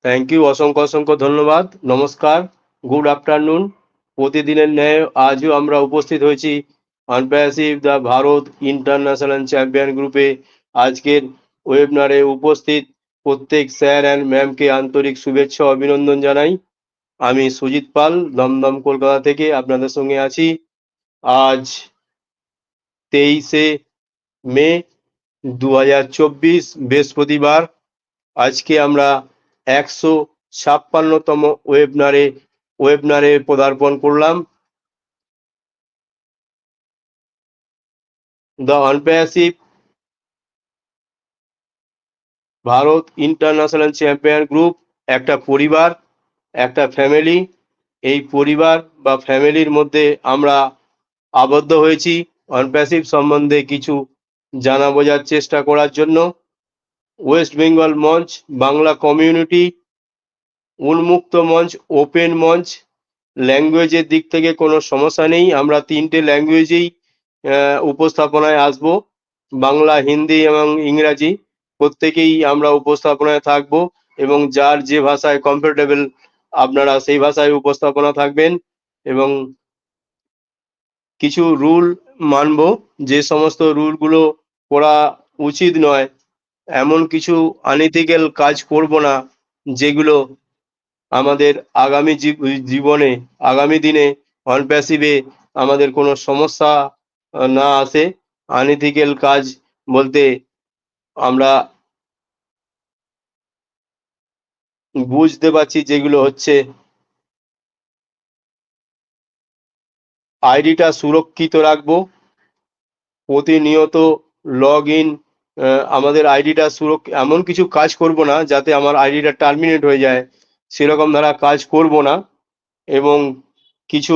Thank you, অসংখ্য অসংখ্য ধন্যবাদ। নমস্কার, গুড আফটারনুন। প্রতিদিনের ন্যায় আজও আমরা উপস্থিত হয়েছি আনপ্যাসিভ দ্য ভারত ইন্টারন্যাশনাল চ্যাম্পিয়ন গ্রুপে। আজকের ওয়েবিনারে উপস্থিত প্রত্যেক স্যার অ্যান্ড ম্যামকে আন্তরিক শুভেচ্ছা ও অভিনন্দন জানাই। আমি সুজিত পাল, দমদম কলকাতা থেকে আপনাদের সঙ্গে আছি। আজ 23শে মে 2024 বৃহস্পতিবার। আজকে আমরা 156তম ওয়েবিনারে পদার্পণ করলাম। The OnPassive Bharat international champion group একটা পরিবার, একটা ফ্যামিলি। এই পরিবার বা ফ্যামিলির মধ্যে আমরা আবদ্ধ হয়েছি আনপ্যাসিভ সম্বন্ধে কিছু জানা বোঝার চেষ্টা করার জন্য। ওয়েস্ট বেঙ্গল মঞ্চ, বাংলা কমিউনিটি, উন্মুক্ত মঞ্চ, ওপেন মঞ্চ। ল্যাঙ্গুয়েজের দিক থেকে কোনো সমস্যা নেই, আমরা 3টে ল্যাঙ্গুয়েজেই উপস্থাপনায় আসব। বাংলা, হিন্দি এবং ইংরাজি প্রত্যেকেই আমরা উপস্থাপনায় থাকব, এবং যার যে ভাষায় কমফোর্টেবল আপনারা সেই ভাষায় উপস্থাপনা থাকবেন। এবং কিছু রুল মানব, যে সমস্ত রুলগুলো করা উচিত নয়, এমন কিছু আনইথিক্যাল কাজ করব না যেগুলো আমাদের আগামী জীবনে, আগামী দিনে অনপ্যাসিভে আমাদের কোনো সমস্যা না আসে। আনইথিক্যাল কাজ বলতে আমরা বুঝতে পারছি যেগুলো হচ্ছে, আইডিটা সুরক্ষিত রাখবো, প্রতিনিয়ত লগ ইন, আমাদের আইডিটা এমন কিছু কাজ করব না যাতে আমার আইডিটা টার্মিনেট হয়ে যায়, সেরকম ধারা কাজ করব না। এবং কিছু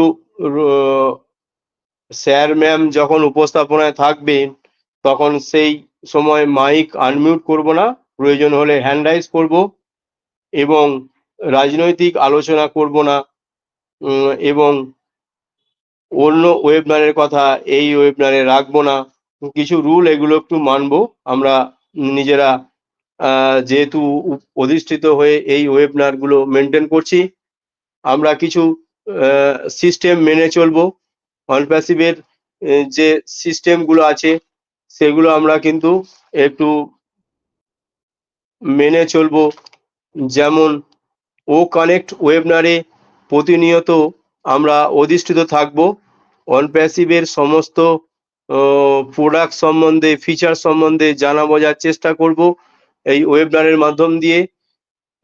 স্যার ম্যাম যখন উপস্থাপনায় থাকবেন তখন সেই সময় মাইক আনমিউট করব না, প্রয়োজন হলে হ্যান্ড রাইজ করব, এবং রাজনৈতিক আলোচনা করব না, এবং অন্য ওয়েবিনারের কথা এই ওয়েবিনারে রাখবো না। কিছু রুল এগুলো একটু মানবো আমরা নিজেরা, যেহেতু অধিষ্ঠিত হয়ে এই ওয়েবিনারগুলো মেনটেন করছি। আমরা কিছু সিস্টেম মেনে চলবো। অনপ্যাসিভের যে সিস্টেমগুলো আছে সেগুলো আমরা কিন্তু একটু মেনে চলবো। যেমন ও কানেক্ট ওয়েবিনারে প্রতিনিয়ত আমরা অধিষ্ঠিত থাকব, অনপ্যাসিভের সমস্ত প্রোডাক্ট সম্বন্ধে, ফিচার সম্বন্ধে জানা বোঝার চেষ্টা করব এই ওয়েবিনারের মাধ্যম দিয়ে।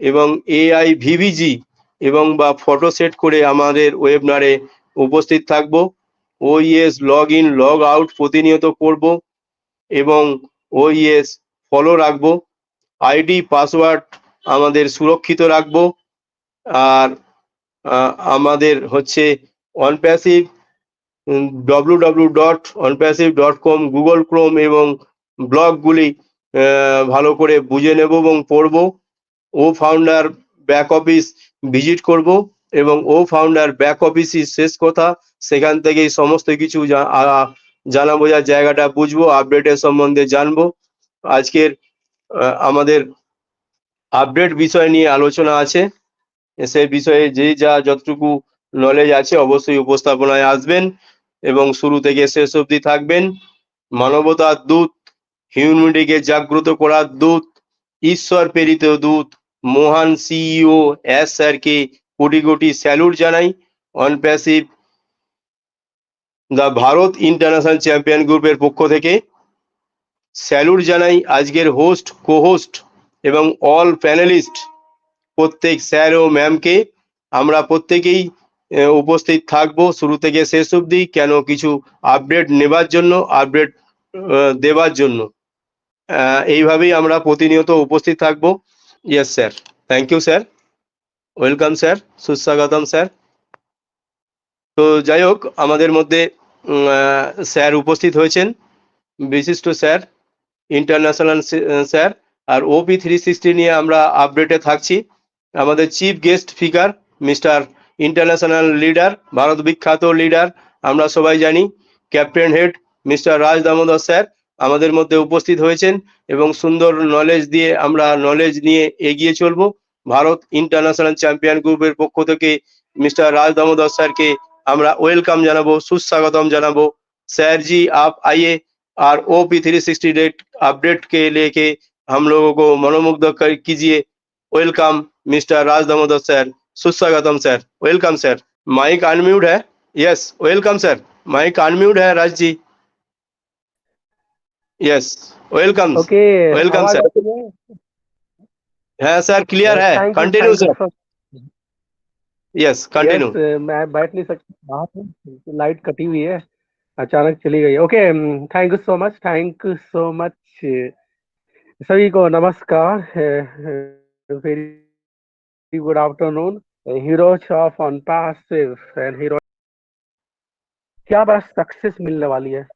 এবং এআই ভিভিজি এবং বা ফটো সেট করে আমাদের ওয়েবিনারে উপস্থিত থাকব। ওইএস লগ ইন লগ আউট প্রতিনিয়ত করব, এবং ওইএস ফলো রাখবো। আইডি পাসওয়ার্ড আমাদের সুরক্ষিত রাখবো। আর আমাদের হচ্ছে অনপ্যাসিভ www.onpassive.com, গুগল ক্রোম এবং ব্লগগুলি ভালো করে বুঝে নেব এবং পড়ব। ও ফাউন্ডার ব্যাক অফিস ভিজিট করব, এবং ও ফাউন্ডার ব্যাক অফিসই শেষ কথা, সেখান থেকেই সমস্ত কিছু জানা বোঝার জায়গাটা বুঝবো, আপডেটের সম্বন্ধে জানবো। আজকের আমাদের আপডেট বিষয় নিয়ে আলোচনা আছে, সেই বিষয়ে যে যা যতটুকু নলেজ আছে অবশ্যই উপস্থাপনায় আসবেন এবং শুরু থেকে শেষ অবধি থাকবেন। মানবতার দূত, হিউম্যানিটিকে জাগ্রত করার দূত, ঈশ্বর প্রেরিত দূত, মহান সিইও এস স্যারকে কোটি কোটি স্যালুট জানাই। অনপ্যাসিভ দ্য ভারত ইন্টারন্যাশনাল চ্যাম্পিয়ন গ্রুপের পক্ষ থেকে স্যালুট জানাই আজকের হোস্ট, কো হোস্ট এবং অল প্যানেলিস্ট, প্রত্যেক স্যার ও ম্যামকে। আমরা প্রত্যেকেই উপস্থিত থাকবো শুরু থেকে শেষ অবধি, কেন কিছু আপডেট নেবার জন্য, আপডেট দেবার জন্য। এইভাবেই আমরা প্রতিনিয়ত উপস্থিত থাকবো। Yes sir, thank you sir, welcome sir, সুস্বাগতম স্যার। তো যাই হোক, আমাদের মধ্যে স্যার উপস্থিত হয়েছেন, বিশিষ্ট স্যার, ইন্টারন্যাশনাল স্যার। আর OP360 নিয়ে আমরা আপডেটে থাকছি। আমাদের chief guest speaker mister international leader, Bharat বিখ্যাত লিডার, আমরা সবাই জানি, ক্যাপ্টেন হেড মিস্টার রাজ দামোদর স্যার আমাদের মধ্যে উপস্থিত হয়েছেন, এবং সুন্দর নলেজ দিয়ে আমরা নলেজ নিয়ে এগিয়ে চলবো। ভারত ইন্টারন্যাশনাল চ্যাম্পিয়ন গ্রুপের পক্ষ থেকে मिस्टर राज दामोदर सर के আমরা ওয়েলকাম জানাবো, সুস্বাগতম জানাবো। सर जी आप आइए और OP 360 अपडेट के लेके हम लोगों को मनोमुग्ध कीजिए। Welcome mister Raj Damodar sir, सुस्वागतम sir, welcome sir. Mike unmute है? Yes, welcome sir. Mike unmute है Raj ji? Yes, welcome. Okay, welcome आवाज सर। आती है? है सर, क्लियर है। Thank you continue sir. Sir. Yes, continue. Yes, मैं बैठ नहीं सकता, बाहर हूँ, लाइट कटी हुई है, अचानक चली गई। Okay, thank you so much, thank you so much. सभी को नमस्कार, very good afternoon. Heroes of on passive and hero, क्या बड़ा सक्सेस मिलने वाली है,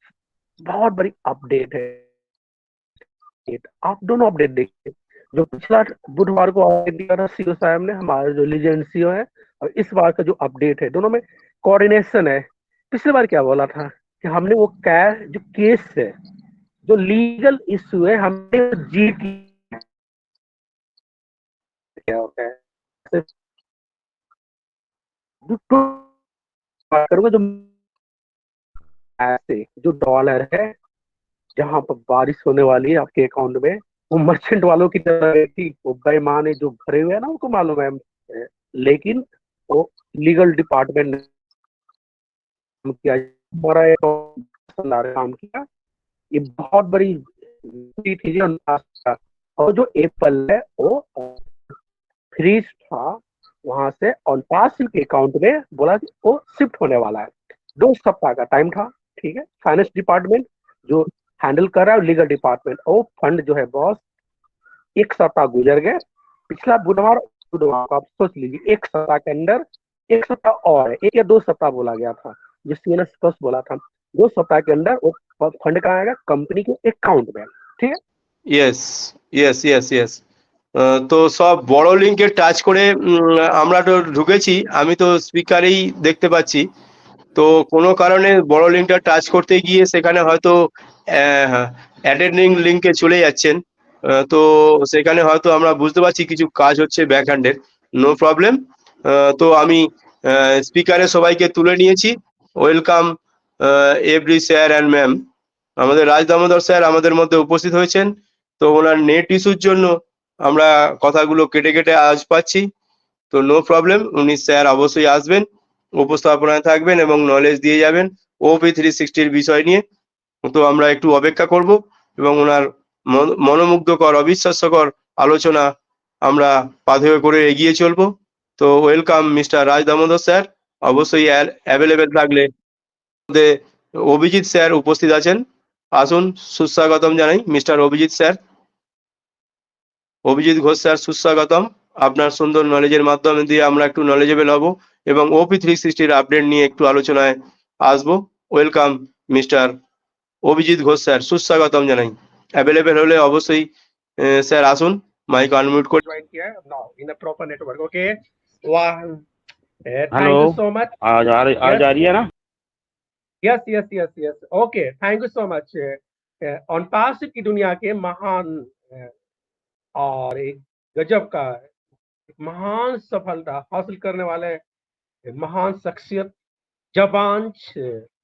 बहुत बड़ी अपडेट है। आप दोनों अपडेट देखिए, जो पिछला बुधवार को अपडेट दिया था सीओ साहब ने, हमारे जो लीजेंड सीओ है, और इस बार का जो अपडेट है, दोनों में कोऑर्डिनेशन है। पिछली बार क्या बोला था कि हमने वो जो केस है, जो लीगल इश्यू है, हमने जीत क्या होता है, करूंगा जो ऐसे जो डॉलर है, जहां पर बारिश होने वाली है आपके अकाउंट में, वो मर्चेंट वालों की तरह थी, वो बेईमान है जो भरे हुए हैं ना, उनको मालूम है। लेकिन वो लीगल डिपार्टमेंट ने किया, हमारा एक काम किया, ये बहुत बड़ी थी जी उनका। और जो एप्पल है वो फ्रीज था वहां से ऑन पास के अकाउंट में, बोला कि वो शिफ्ट होने वाला है। 2 सप्ताह का टाइम था, ठीक है। फाइनेंस डिपार्टमेंट जो हैंडल कर रहा है, लीगल डिपार्टमेंट, वो फंड जो है बॉस, 1 सप्ताह गुजर गए। पिछला बुधवार को आप सोच लीजिए, 1 सप्ताह के अंदर 1 सप्ताह और है, 1 या 2 सप्ताह बोला गया था, जिसकी मैंने स्पष्ट बोला था। 2 सप्ताह के अंदर वो फंड कहाँ आएगा? कंपनी के अकाउंट में, ठीक है। Yes, yes, yes, yes. তো সব বড় লিঙ্কে টাচ করে আমরা তো ঢুকেছি, আমি তো স্পিকারেই দেখতে পাচ্ছি। তো কোনো কারণে বড় লিঙ্কটা টাচ করতে গিয়ে সেখানে হয়তো অ্যাটেন্ডিং লিঙ্কে চলে যাচ্ছেন। তো সেখানে হয়তো আমরা বুঝতে পারছি কিছু কাজ হচ্ছে ব্যাক হ্যান্ডের। No problem. তো আমি স্পিকারে সবাইকে তুলে নিয়েছি। Welcome every sir and ma'am. আমাদের রাজ দামোদর স্যার আমাদের মধ্যে উপস্থিত হয়েছেন। তো ওনার নেট ইস্যুর জন্য আমরা কথাগুলো কেটে কেটে আওয়াজ পাচ্ছি। তো নো প্রবলেম, উনি স্যার অবশ্যই আসবেন, উপস্থাপনায় থাকবেন এবং নলেজ দিয়ে যাবেন OP 360 বিষয় নিয়ে। তো আমরা একটু অপেক্ষা করব এবং ওনার মনোমুগ্ধকর, অবিশ্বাস্যকর আলোচনা আমরা পাথেয় করে এগিয়ে চলব। তো ওয়েলকাম মিস্টার রাজ দামোদর স্যার, অবশ্যই অ্যাভেলেবেল থাকলে অভিজিৎ স্যার উপস্থিত আছেন, আসুন, সুস্বাগতম জানাই mister Abhijit sir. Abhijit Ghosh sir, সুস্বাগতম। আপনার সুন্দর নলেজের মাধ্যমে দিয়ে আমরা একটু নলেজেবল হব এবং OP 360 আপডেট নিয়ে একটু আলোচনায় আসবো। Welcome mister Abhijit Ghosh sir, সুস্বাগতম জানাই। অ্যাভেলেবেল হলে অবশ্যই স্যার আসুন, মাইক আনমিউট করে ज्वाइन किया है now in a proper network. Okay, वाह, thank hello, you so much. आज आ रही है ना? Yes, okay, thank you so much. OnPassive की दुनिया के महान और एक गजब का एक महान सफलता हासिल करने वाले महान शख्सियत, जवान,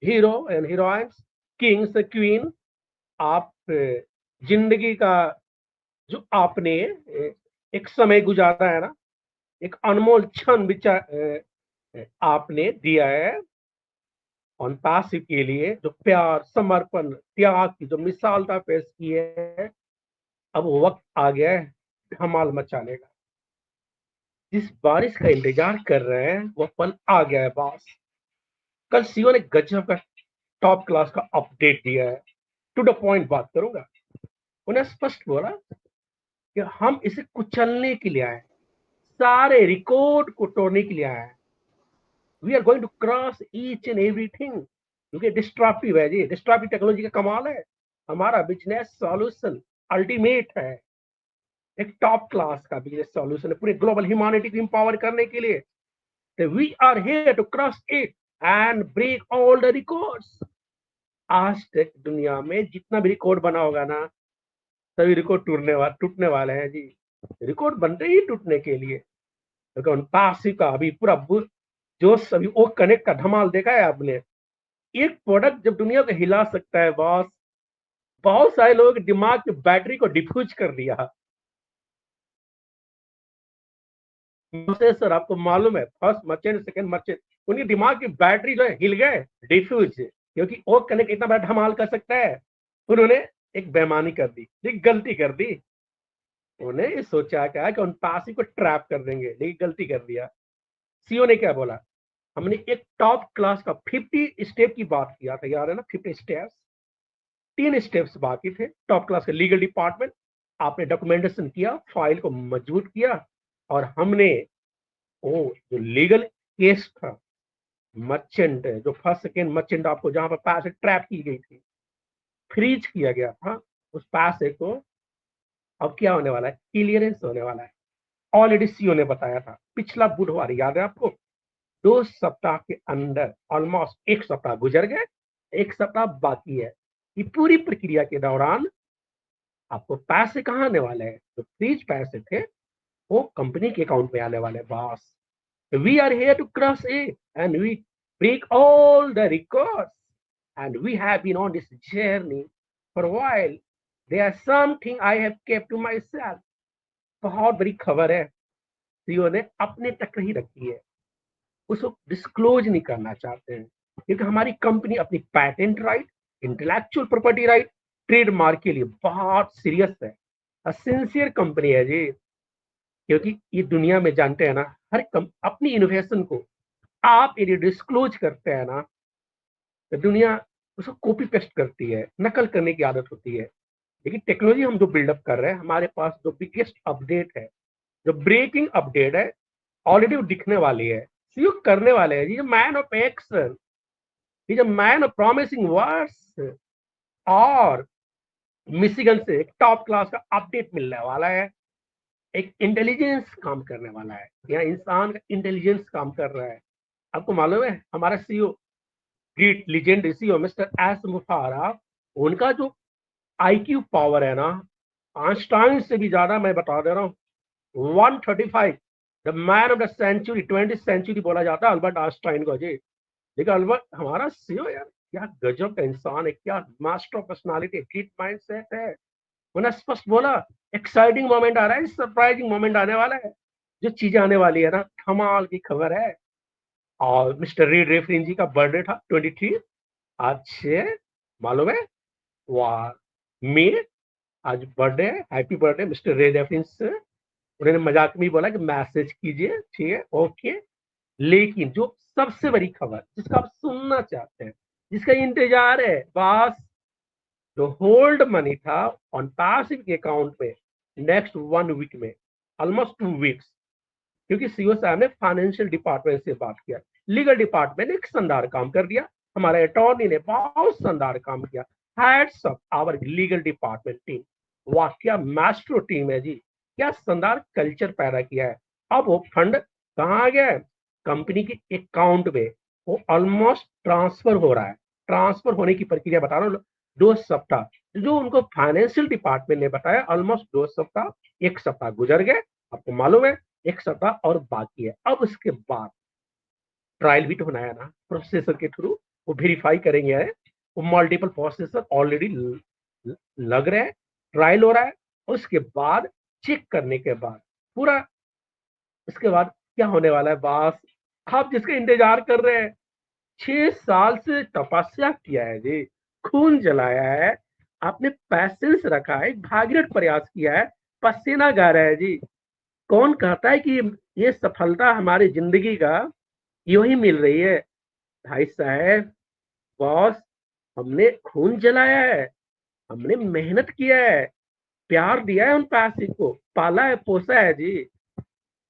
hero and heroines, Kings, queen, आप जिंदगी का जो आपने एक समय गुजारा है ना, एक अनमोल क्षण आपने दिया है ऑन पासिव के लिए, जो प्यार, समर्पण, त्याग की जो मिसालता पेश की है। अब वो वक्त आ गया है धमाल मचाने का। जिस बारिश का इंतजार कर रहे हैं वो पल आ गया है बॉस। कल सीओ ने गजब का टॉप क्लास का अपडेट दिया है। टू द पॉइंट बात करूंगा। उन्हें स्पष्ट बोला कि हम इसे कुचलने के लिए आए, सारे रिकॉर्ड को तोड़ने के लिए आए हैं। We are going to cross each and everything, क्योंकि डिस्ट्रप्टिव है जी, डिस्ट्रप्टिव टेक्नोलॉजी का कमाल है। हमारा बिजनेस सॉल्यूशन अल्टीमेट है, एक टॉप क्लास का बिजनेस सॉल्यूशन है पूरे ग्लोबल ह्यूमैनिटी को एम्पावर करने के लिए। We are here to cross it and break all the records. आज तक दुनिया में जितना भी रिकॉर्ड बना होगा ना, सभी रिकॉर्ड टूटने वाले हैं जी। रिकॉर्ड बनते ही टूटने के लिए। क्योंकि उन पासी का अभी पूरा जो सभी वो कनेक्ट का धमाल देखा है आपने। एक प्रोडक्ट जब दुनिया को हिला सकता है बॉस, बहुत सारे लोगों के दिमाग की बैटरी को डिफ्यूज कर दिया। सर आपको मालूम है, फर्स्ट मर्चेंट सेकंड मर्चेंट, उनके दिमाग की बैटरी जो है हिल गए, डिफ्यूज, क्योंकि वो कनेक्ट इतना बड़ा धमाल कर सकता है। उन्होंने एक बेईमानी कर दी, एक गलती कर दी। उन्हें सोचा क्या कि उन पासी को ट्रैप कर देंगे, लेकिन गलती कर दिया। सीईओ ने क्या बोला, हमने एक टॉप क्लास का 50 स्टेप की बात किया था, याद है ना, 50 स्टेप्स। 3 स्टेप्स बाकी थे। टॉप क्लास का लीगल डिपार्टमेंट, आपने डॉक्यूमेंटेशन किया, फाइल को मजबूत किया, और हमने वो जो लीगल केस था, मर्चेंट जो फर्स्ट सेकेंड मर्चेंट आपको जहां पर पैसे ट्रैप की गई थी, फ्रीज किया गया था, उस पैसे को अब क्या होने वाला है, क्लियरेंस होने वाला है। ऑलरेडी सीईओ ने बताया था पिछला बुधवार, याद है आपको, 2 सप्ताह के अंदर, ऑलमोस्ट 1 सप्ताह गुजर गए, 1 सप्ताह बाकी है। ये पूरी प्रक्रिया के दौरान आपको पैसे कहाँ आने वाले हैं, जो फ्रीज पैसे थे वो कंपनी के अकाउंट में आने वाले। Boss, we are here to crush it and we break all the records, and we have been on this journey for a while. There's something I have kept to myself. बहुत बड़ी खबर है, CEO ने अपने तक ही रखी है, उसको डिस्क्लोज नहीं करना चाहते हैं, क्योंकि हमारी कंपनी अपनी patent right, intellectual property right, trademark के लिए बहुत सीरियस है। सिंसियर कंपनी है जी, क्योंकि ये दुनिया में जानते हैं ना, अपनी इनोवेशन को आप यदि डिस्क्लोज करते हैं ना, तो दुनिया उसको कॉपी पेस्ट करती है, नकल करने की आदत होती है। लेकिन टेक्नोलॉजी हम जो बिल्डअप कर रहे हैं, हमारे पास जो बिगेस्ट अपडेट है, जो ब्रेकिंग अपडेट है, ऑलरेडी वो दिखने वाली है, सीईओ करने वाले हैं। ये मैन ऑफ एक्शन, ये मैन ऑफ प्रॉमिसिंग वर्ड्स, और मिशिगन से एक टॉप क्लास का अपडेट मिलने वाला है। एक इंटेलिजेंस काम करने वाला है, यहाँ इंसान का इंटेलिजेंस काम कर रहा है। आपको मालूम है, हमारा CEO, great legend CEO mister S Mufareh, उनका जो आईक्यू पावर है ना, आइंस्टाइन से भी ज्यादा, मैं बता दे रहा हूँ, 135, the man of the century, 20th century बोला जाता है अल्बर्ट आइंस्टाइन को जी। लेकिन अल्बर्ट हमारा सीईओ यार, क्या गजब का इंसान है, क्या master of personality, great mindset है। उन्होंने स्पष्ट बोला, एक्साइटिंग मोमेंट आ रहा है, सरप्राइजिंग मोमेंट आने वाला है, जो चीजें आने वाली है ना, कमाल की खबर है। और मिस्टर रीड रेफरिन जी का बर्थडे था 23, अच्छे मालूम है, वाह, मे आज बर्थडे है, हैप्पी बर्थडे मिस्टर रे रेफरिन से। उन्होंने मजाक में बोला कि मैसेज कीजिए, ठीक है, ओके। लेकिन जो सबसे बड़ी खबर जिसका आप सुनना चाहते हैं, जिसका इंतजार है, बस, जो होल्ड मनी था ऑन पैसिव के अकाउंट में नेक्स्ट 1 वीक में, ऑलमोस्ट 2 वीक्स, क्योंकि सीईओ साहब ने फाइनेंशियल डिपार्टमेंट से बात किया, लीगल डिपार्टमेंट ने एक शानदार काम कर दिया, हमारे अटॉर्नी ने बहुत शानदार काम किया। Hats off our legal department team, वाह क्या मास्टर टीम है जी, क्या शानदार कल्चर पैदा किया है। अब वो फंड कहाँ आ गया है, कंपनी के अकाउंट में, वो ऑलमोस्ट ट्रांसफर हो रहा है। ट्रांसफर होने की प्रक्रिया बता रहा हूँ, 2 सप्ताह, जो उनको फाइनेंशियल डिपार्टमेंट ने बताया, ऑलमोस्ट 2 सप्ताह, 1 सप्ताह गुजर गए, आपको मालूम है, 1 सप्ताह और बाकी है। अब उसके बाद ट्रायल भी तो बनाया ना प्रोसेसर के थ्रू, वो वेरीफाई करेंगे, वो मल्टीपल प्रोसेसर ऑलरेडी लग रहे हैं, ट्रायल हो रहा है। उसके बाद चेक करने के बाद पूरा, इसके बाद क्या होने वाला है बॉस, आप जिसका इंतजार कर रहे हैं, 6 साल से तपस्या किया है जी, खून जलाया है, आपने पैसेंस रखा है, भागीरथ प्रयास किया है, पसीना गा रहा है जी। कौन कहता है कि ये सफलता हमारी जिंदगी का यूं ही मिल रही है। भाई साहब, बॉस, हमने खून जलाया है, हमने मेहनत किया है, प्यार दिया है उन पैसे को, पाला है, पोसा है जी।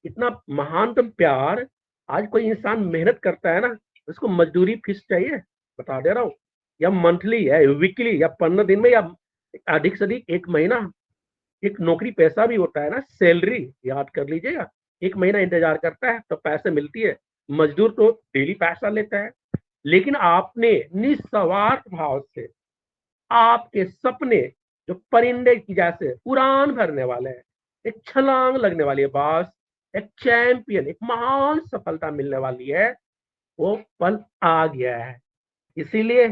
इतना महानतम प्यार, आज कोई इंसान मेहनत करता है ना, उसको मजदूरी फीस चाहिए, बता दे रहा हूँ, या मंथली या वीकली या 15 दिन में, या अधिक से अधिक 1 महीना। एक नौकरी पैसा भी होता है ना, सैलरी, याद कर लीजिएगा, 1 महीना इंतजार करता है तो पैसे मिलती है, मजदूर तो डेली पैसा लेता है। लेकिन आपने निस्वार्थ भाव से आपके सपने जो परिंदे की जैसे उड़ान भरने वाले हैं, एक छलांग लगने वाली है बॉस, एक चैंपियन, एक महान सफलता मिलने वाली है, वो पल आ गया है। इसीलिए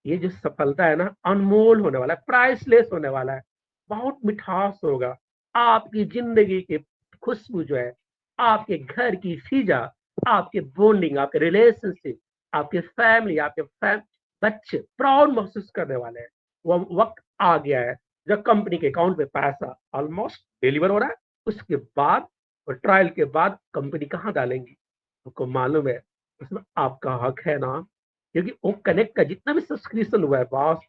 ये जो सफलता है ना, अनमोल होने वाला है, प्राइसलेस होने वाला है, बहुत मिठास होगा। आपकी जिंदगी की खुशबू जो है, आपके घर की फिजा, आपके बॉन्डिंग, आपके रिलेशनशिप, आपके फैमिली, बच्चे प्राउड महसूस करने वाले हैं। वो वक्त आ गया है जब कंपनी के अकाउंट में पैसा ऑलमोस्ट डिलीवर हो रहा है। उसके बाद और ट्रायल के बाद कंपनी कहाँ डालेंगी, आपको मालूम है, उसमें आपका हक है ना। क्योंकि वो कनेक्ट का जितना भी सब्सक्रिप्शन हुआ है बॉस,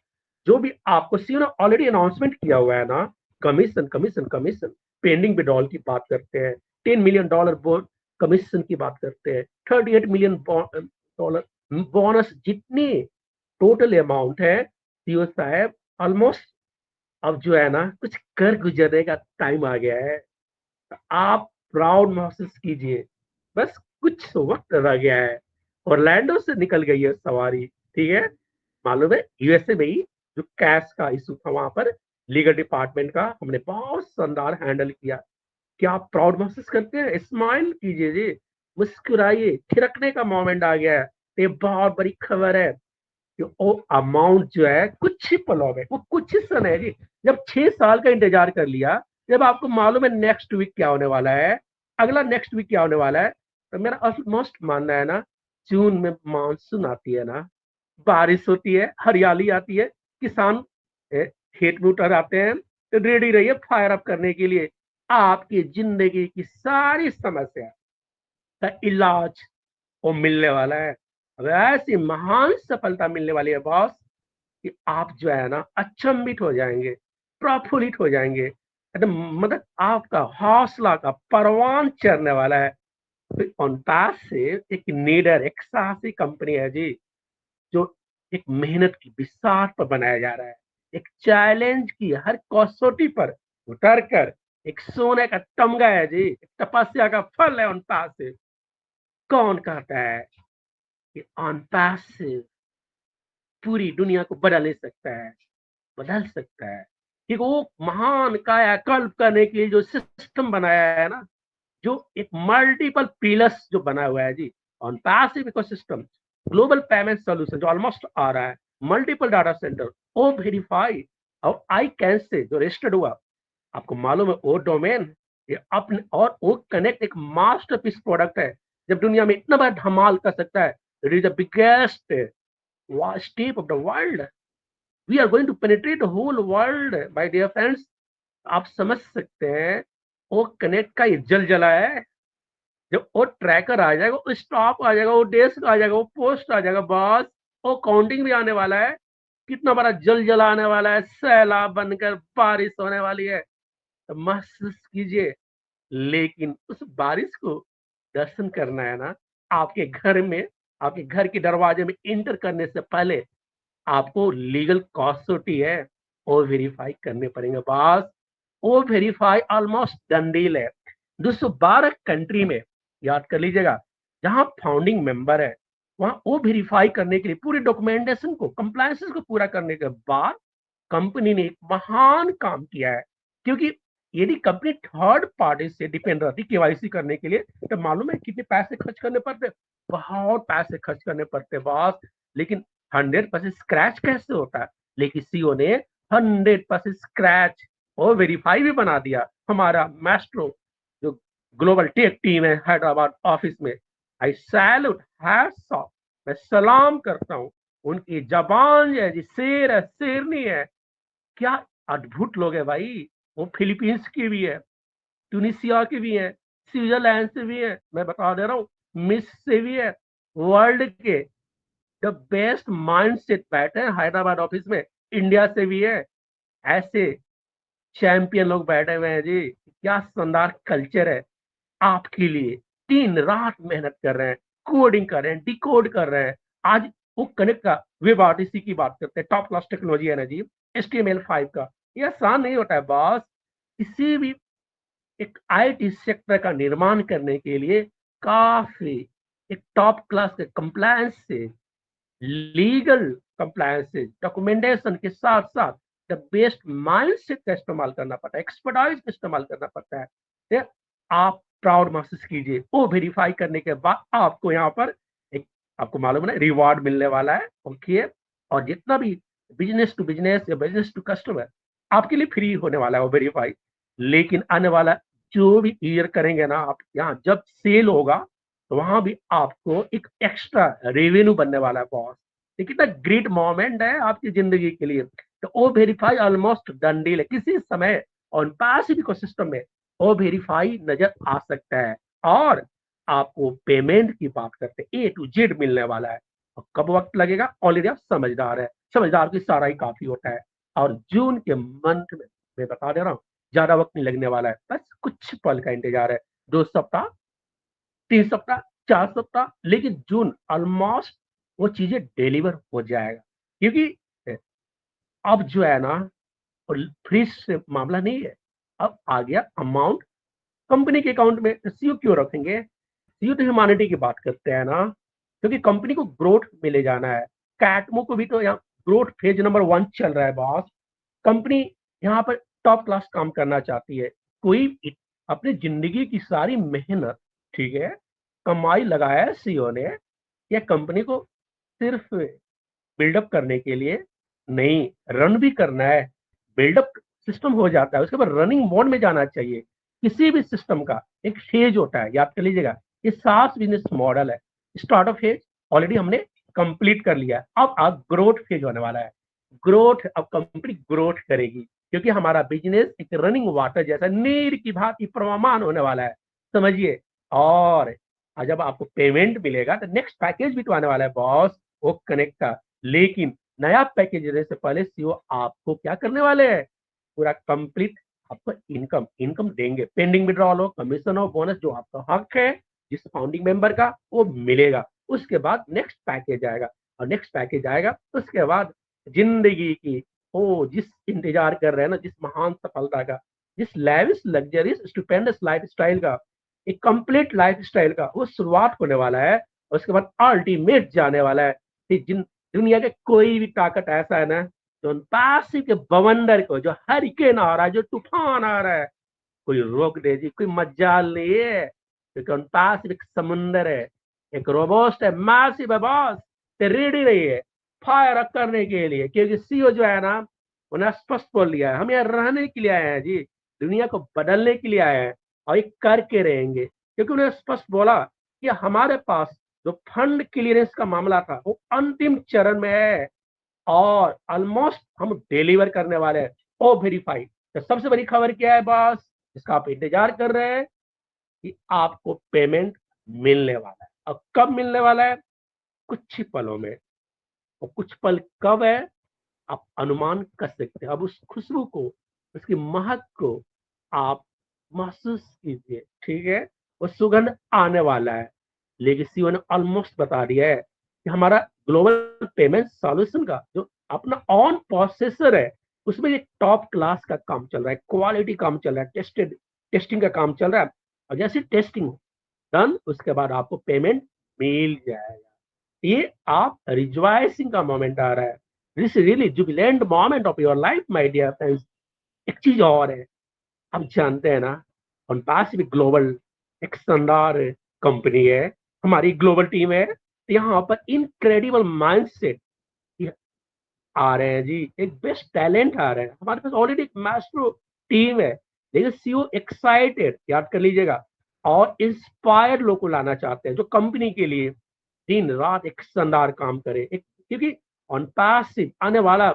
जो भी आपको सीओ ने ऑलरेडी अनाउंसमेंट किया हुआ है ना, commission commission commission, pending withdrawal की बात करते हैं, $10 million कमीशन की बात करते हैं, $38 million बोनस, जितनी टोटल अमाउंट है सीओ साहब, ऑलमोस्ट अब जो है ना कुछ कर गुजरने का टाइम आ गया है। आप प्राउड महसूस कीजिए, बस कुछ वक्त रह गया है। ऑरलैंडो से निकल गई है सवारी, ठीक है। मालूम है यूएसए में ही जो कैश का इशू था, वहां पर लीगल डिपार्टमेंट का हमने बहुत शानदार हैंडल किया। क्या आप प्राउड महसूस करते हैं? स्माइल कीजिए जी, मुस्कुराइए, थिरकने का मोमेंट आ गया है। ये बहुत बड़ी खबर है कि वो अमाउंट जो है कुछ ही पलों में, वो कुछ ही समय जी, जब 6 साल का इंतजार कर लिया, जब आपको मालूम है नेक्स्ट वीक क्या होने वाला है, अगला नेक्स्ट वीक क्या होने वाला है, तो मेरा ऑलमोस्ट मानना है ना, जून में मानसून आती है ना, बारिश होती है, हरियाली आती है, किसान खेत में उतर आते हैं, तो रेडी रहिए फायर अप करने के लिए। आपकी जिंदगी की सारी समस्या का इलाज वो मिलने वाला है। अब ऐसी महान सफलता मिलने वाली है बॉस कि आप जो है ना अचंभित हो जाएंगे, प्रफुल्लित हो जाएंगे, एकदम, मतलब आपका हौसला का परवान चढ़ने वाला है। तो OnPass से एक नीडर, एक साहसी कंपनी है जी, जो एक मेहनत की बिसात पर बनाया जा रहा है, एक चैलेंज की हर कसौटी पर उतर कर एक सोने का तमगा है जी, एक तपस्या का फल है OnPass से। कौन कहता है कि OnPass से पूरी दुनिया को बदल नहीं सकता है? बदल सकता है, कि वो महान कायाकल्प करने के लिए जो सिस्टम बनाया है ना, जो एक मल्टीपल पिलर्स जो बना हुआ है जी, OnPassive ecosystem, global payment solution जो ऑलमोस्ट आ रहा है, multiple data centre, O verify और आई कैन से जो रजिस्टर्ड हुआ, आपको मालूम है ओ डोमेन, ये अपने और ओ कनेक्ट एक मास्टरपीस प्रोडक्ट है। जब दुनिया में इतना बड़ा धमाल कर सकता है, it is the biggest step of the world. We are going to penetrate the whole world my dear friends. आप समझ सकते हैं, वो कनेक्ट का ये जल जला है। जब वो ट्रैकर आ जाएगा, वो स्टॉप आ जाएगा, वो डेस्क आ जाएगा, वो पोस्ट आ जाएगा, बस वो काउंटिंग भी आने वाला है। कितना बड़ा जल जला आने वाला है, सैलाब बनकर बारिश होने वाली है, तो महसूस कीजिए। लेकिन उस बारिश को दर्शन करना है ना, आपके घर में, आपके घर के दरवाजे में इंटर करने से पहले आपको लीगल कॉस्टिटी है, वो वेरीफाई करने पड़ेंगे बॉस। वो वेरीफाई ऑलमोस्ट डन डील है। 212 कंट्री में, याद कर लीजिएगा, जहां फाउंडिंग मेंबर है, वहां वो वेरीफाई करने के लिए पूरी डॉक्यूमेंटेशन को, कंप्लायंसेस को पूरा करने के बाद कंपनी ने एक महान काम किया है। क्योंकि यदि कंपनी थर्ड पार्टी से डिपेंड रहती केवाईसी करने के लिए, तो मालूम है कितने पैसे खर्च करने पड़ते? बहुत पैसे खर्च करने पड़ते बॉस। लेकिन 100% स्क्रैच कैसे होता है? लेकिन सीओ ने 100% स्क्रैच और वेरीफाई भी बना दिया। हमारा मैस्ट्रो जो ग्लोबल टेक टीम है हैदराबाद ऑफिस में, आई सैल्यूट, हैट्स ऑफ, मैं सलाम करता हूँ। उनकी जबान जो है जी, शेर है, शेरनी है। क्या अद्भुत लोग है भाई। वो फिलीपींस की भी है, ट्यूनिसिया की भी है, स्विट्जरलैंड से भी है, मैं बता दे रहा हूँ, मिस से भी है। वर्ल्ड के द बेस्ट माइंड सेट बैठे हैं हैदराबाद ऑफिस में, इंडिया से भी है। ऐसे चैंपियन लोग बैठे हुए हैं जी, क्या शानदार कल्चर है। आपके लिए दिन रात मेहनत कर रहे हैं, कोडिंग कर रहे हैं, डिकोड कर रहे हैं। आज वो कनेक्ट का वेब आरटीसी की बात करते हैं, टॉप क्लास टेक्नोलॉजी है ना जी, HTML5 का। ये आसान नहीं होता है बॉस। किसी भी एक आईटी सेक्टर का निर्माण करने के लिए काफी एक टॉप क्लास के कंप्लायंस से, लीगल कंप्लायंस से, डॉक्यूमेंटेशन के साथ साथ द बेस्ट माइंडसेट का इस्तेमाल करना पड़ता है, एक्सपर्टाइज का इस्तेमाल करना पड़ता है। फिर आप प्राउड महसूस कीजिए, वो वेरीफाई करने के बाद आपको यहाँ पर एक, आपको मालूम है ना, रिवार्ड मिलने वाला है। ओके, और जितना भी बिजनेस टू बिजनेस या बिजनेस टू कस्टमर आपके लिए फ्री होने वाला है वो वेरीफाई। लेकिन आने वाला जो भी ईयर करेंगे ना आप, यहाँ जब सेल होगा तो वहां भी आपको एक एक्स्ट्रा रेवेन्यू बनने वाला है बॉस। ये कितना ग्रेट मोमेंट है आपकी जिंदगी के लिए। तो ओ वेरीफाई ऑलमोस्ट डन डील है। किसी समय ऑन पैसिव इकोसिस्टम में ओ वेरीफाई नजर आ सकता है, और आपको पेमेंट की बात करते हैं A to Z मिलने वाला है। और कब वक्त लगेगा, ऑलरेडी आप समझदार है, समझदार की सारा ही काफी होता है। और जून के मंथ में मैं बता दे रहा हूँ, ज्यादा वक्त नहीं लगने वाला है, बस कुछ पल का इंतजार है। 2 सप्ताह, 3 सप्ताह, 4 सप्ताह, लेकिन जून ऑलमोस्ट वो चीजें डिलीवर हो जाएगा। क्योंकि अब जो है ना, फ्रीज से मामला नहीं है, अब आ गया अमाउंट कंपनी के अकाउंट में। सीओ क्यों रखेंगे, सीओ तो ह्यूमैनिटी की बात करते हैं ना, क्योंकि कंपनी को ग्रोथ मिले जाना है। कैटमो को भी तो यहाँ ग्रोथ फेज नंबर 1 चल रहा है बॉस। कंपनी यहाँ पर टॉप क्लास काम करना चाहती है। कोई अपनी जिंदगी की सारी मेहनत, ठीक है, कमाई लगाया है सीईओ ने, या कंपनी को सिर्फ बिल्डअप करने के लिए नहीं, रन भी करना है। बिल्डअप सिस्टम हो जाता है, उसके बाद रनिंग मोड में जाना चाहिए। किसी भी सिस्टम का एक फेज होता है, याद कर लीजिएगा। ये सास बिजनेस मॉडल है। स्टार्टअप फेज ऑलरेडी हमने कंप्लीट कर लिया है, अब आप ग्रोथ फेज होने वाला है। ग्रोथ, अब कंपनी ग्रोथ करेगी, क्योंकि हमारा बिजनेस एक रनिंग वाटर जैसा नीर की भांति प्रवहमान होने वाला है, समझिए। और जब आपको पेमेंट मिलेगा तो नेक्स्ट पैकेज भी तो आने वाला है बॉस, वो कनेक्ट का। लेकिन नया पैकेज देने से पहले सीओ आपको क्या करने वाले हैं, पूरा कंप्लीट आपको इनकम इनकम देंगे। पेंडिंग विड्रॉल हो, कमीशन हो, बोनस, जो आपका हक है जिस फाउंडिंग मेंबर का, वो मिलेगा। उसके बाद नेक्स्ट पैकेज आएगा, और नेक्स्ट पैकेज आएगा उसके बाद जिंदगी की ओ जिस इंतजार कर रहे हैं ना, जिस महान सफलता का, जिस lavish luxurious stupendous life style का, एक कंप्लीट लाइफ स्टाइल का वो शुरुआत होने वाला है। और उसके बाद अल्टीमेट जाने वाला है। जिन दुनिया के कोई भी ताकत ऐसा है ना, जो पैसिव के बवंडर को, जो हरिकेन आ रहा है, जो तूफान आ रहा है, कोई रोक दे जी, कोई मजाल नहीं है। क्योंकि उन पास एक समुंदर है, एक रोबोस्ट है, मैसिव है बॉस। रेडी रही है फायर करने के लिए, क्योंकि सीओ जो है ना, उन्हें स्पष्ट बोल दिया है, हम यहाँ रहने के लिए आए हैं जी, दुनिया को बदलने के लिए आए हैं, और ये करके रहेंगे। क्योंकि उन्हें स्पष्ट बोला कि हमारे पास जो फंड क्लियरेंस का मामला था वो अंतिम चरण में है, और ऑलमोस्ट हम डिलीवर करने वाले हैं। ओ वेरीफाई, तो सबसे बड़ी खबर क्या है बॉस, जिसका आप इंतजार कर रहे हैं, कि आपको पेमेंट मिलने वाला है। अब कब मिलने वाला है, कुछ ही पलों में। और कुछ पल कब है, आप अनुमान कर सकते हैं। अब उस खुशबू को, उसकी महक को आप महसूस कीजिए, ठीक है। वो सुगंध आने वाला है। लेगेसी ने ऑलमोस्ट बता दिया है कि हमारा ग्लोबल पेमेंट सॉल्यूशन का जो अपना ऑन प्रोसेसर है, उसमें ये टॉप क्लास का काम चल रहा है, क्वालिटी काम चल रहा है, टेस्टिंग का काम चल रहा है। और जैसे टेस्टिंग डन, उसके बाद आपको पेमेंट मिल जाएगा। ये आप रिजॉइसिंग का मोमेंट आ रहा है। This really jubilant moment of your life my dear friends. एक चीज और है, आप जानते हैं ना, और पास भी ग्लोबल एक शानदार कंपनी है, हमारी ग्लोबल टीम है। तो यहाँ पर इनक्रेडिबल माइंडसेट आ रहे हैं जी, एक बेस्ट टैलेंट आ रहे हैं। हमारे पास ऑलरेडी एक मास्टर टीम है, लेकिन सीओ एक्साइटेड, याद कर लीजिएगा, और इंस्पायर्ड लोग को लाना चाहते हैं, जो कंपनी के लिए दिन रात एक शानदार काम करे। एक, क्योंकि ऑन पैसिव आने वाला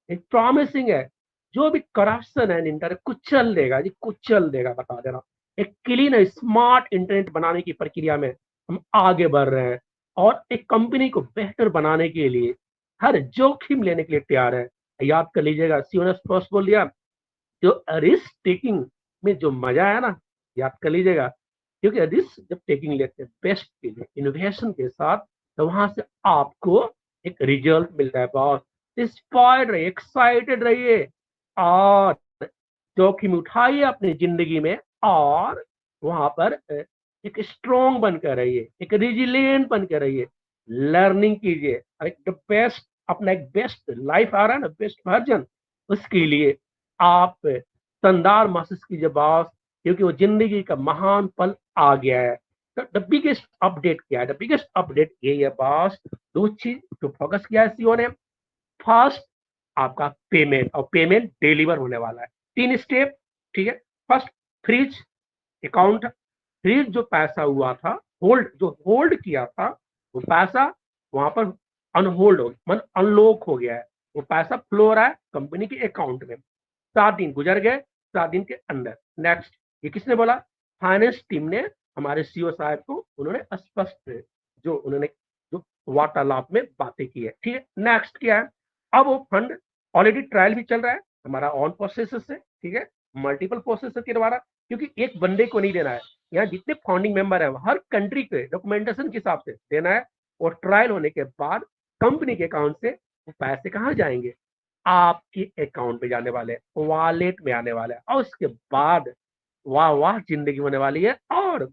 एक प्रॉमिसिंग है। जो भी करप्शन है इंटरनेट कुचल देगा जी, कुचल देगा, बता दे रहा हूं। एक क्लीन स्मार्ट इंटरनेट बनाने की प्रक्रिया में हम आगे बढ़ रहे हैं, और एक कंपनी को बेहतर बनाने के लिए हर जोखिम लेने के लिए तैयार है। याद कर लीजिएगा, सीओ ने स्पष्ट बोल दिया, जो रिस्क टेकिंग में जो मजा है ना, याद कर लीजिएगा। क्योंकि रिस्क जब टेकिंग लेते हैं बेस्ट के लिए, इनोवेशन के साथ, तो वहां से आपको एक रिजल्ट मिलता है बॉस। इंस्पायर्ड रहिए, एक्साइटेड रहिए, और जोखिम उठाइए अपनी जिंदगी में, और वहां पर एक स्ट्रॉन्ग बनकर रहिए, एक रिजिलियंट बनकर रहिए। लर्निंग कीजिए, एक बेस्ट, अपना एक बेस्ट लाइफ आ रहा है ना, बेस्ट वर्जन, उसके लिए आप शानदार महसूस कीजिए बॉस, क्योंकि वो जिंदगी का महान पल आ गया है। द बिगेस्ट अपडेट क्या है? द बिगेस्ट अपडेट यही है बॉस, दो चीज जो फोकस किया है सीईओ ने। फर्स्ट, आपका पेमेंट, और पेमेंट डिलीवर होने वाला है। 3 स्टेप, ठीक है। फर्स्ट, फ्रीज अकाउंट, फ्रीज जो पैसा हुआ था, होल्ड जो होल्ड किया था, वो पैसा वहां पर अनहोल्ड हो मन अनलॉक हो गया है। वो पैसा फ्लो हो रहा है कंपनी के अकाउंट में। 7 दिन गुजर गए, 7 दिन के अंदर। नेक्स्ट, ये किसने बोला? फाइनेंस टीम ने हमारे सीईओ साहब को उन्होंने स्पष्ट जो उन्होंने जो वार्तालाप में बातें की है, ठीक है। नेक्स्ट क्या है? अब वो फंड ऑलरेडी ट्रायल भी चल रहा है हमारा ऑन प्रोसेस से, ठीक है, मल्टीपल प्रोसेस के द्वारा, क्योंकि एक बंदे को नहीं देना है। यहाँ जितने फाउंडिंग मेंबर है हर कंट्री के डॉक्यूमेंटेशन के हिसाब से देना है। और ट्रायल होने के बाद कंपनी के अकाउंट से वो पैसे कहाँ जाएंगे? आपके अकाउंट में जाने वाले, वॉलेट में आने वाले हैं। और उसके बाद वाह वाह जिंदगी होने वाली है। और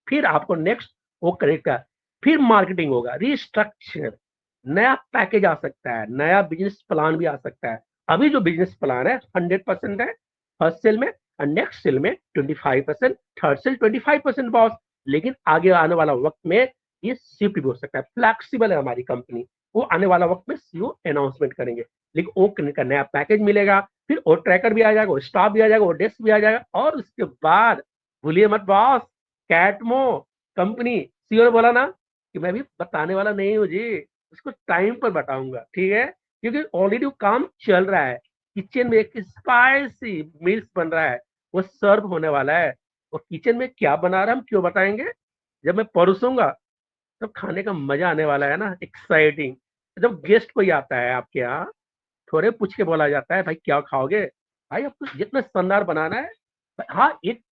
फिर आपको नेक्स्ट वो करेगा, फिर मार्केटिंग होगा, रिस्ट्रक्चर, नया पैकेज आ सकता है, नया बिजनेस प्लान भी आ सकता है। अभी जो बिजनेस प्लान है 100% है फर्स्ट सेल में, और नेक्स्ट सेल में 25%, थर्ड सेल 25% बॉस। लेकिन आगे आने वाला वक्त में ये शिफ्ट भी हो सकता है, फ्लैक्सीबल है हमारी कंपनी। वो आने वाला वक्त में सीईओ अनाउंसमेंट करेंगे, लेकिन वो का नया पैकेज मिलेगा, फिर वो ट्रैकर भी आ जाएगा, वो स्टाफ भी आ जाएगा, वो डेस्क भी आ जाएगा। और उसके बाद भूलिए मत बॉस, कैटमो कंपनी, सीईओ ने बोला ना कि मैं भी बताने वाला नहीं हूँ जी, उसको टाइम पर बताऊंगा, ठीक है। क्योंकि ऑलरेडी वो काम चल रहा है, किचन में एक स्पाइसी मील्स बन रहा है, वो सर्व होने वाला है। और किचन में क्या बना रहा है हम क्यों बताएंगे, जब मैं परोसूंगा तब खाने का मजा आने वाला है ना, एक्साइटिंग। जब गेस्ट कोई आता है आपके यहाँ, थोड़े पूछ के बोला जाता है भाई क्या खाओगे, भाई आपको जितना शानदार बनाना है। हाँ, एक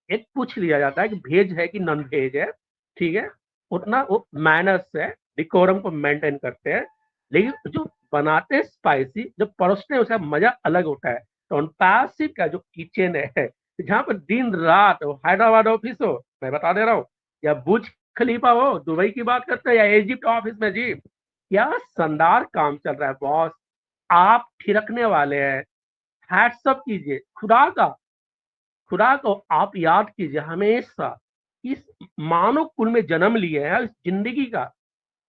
एक पूछ लिया जाता है कि वेज है कि नॉन वेज है, ठीक है। उतना वो मैनर्स है, डिकोरम को मेंटेन करते हैं। लेकिन जो बनाते हैं स्पाइसी, जो परोसते हैं उसका मजा अलग होता है। तो अनपासिव का जो किचन है, जहाँ पर दिन रात हो, हैदराबाद ऑफिस हो, मैं बता दे रहा हूँ, या बुर्ज खलीफा हो, दुबई की बात करते हैं, या इजिप्ट ऑफिस में जी, क्या शानदार काम चल रहा है बॉस। आप थिरकने वाले हैं। हैट्सअप कीजिए खुदा को आप याद कीजिए हमेशा। इस मानव कुल में जन्म लिए हैं, इस जिंदगी का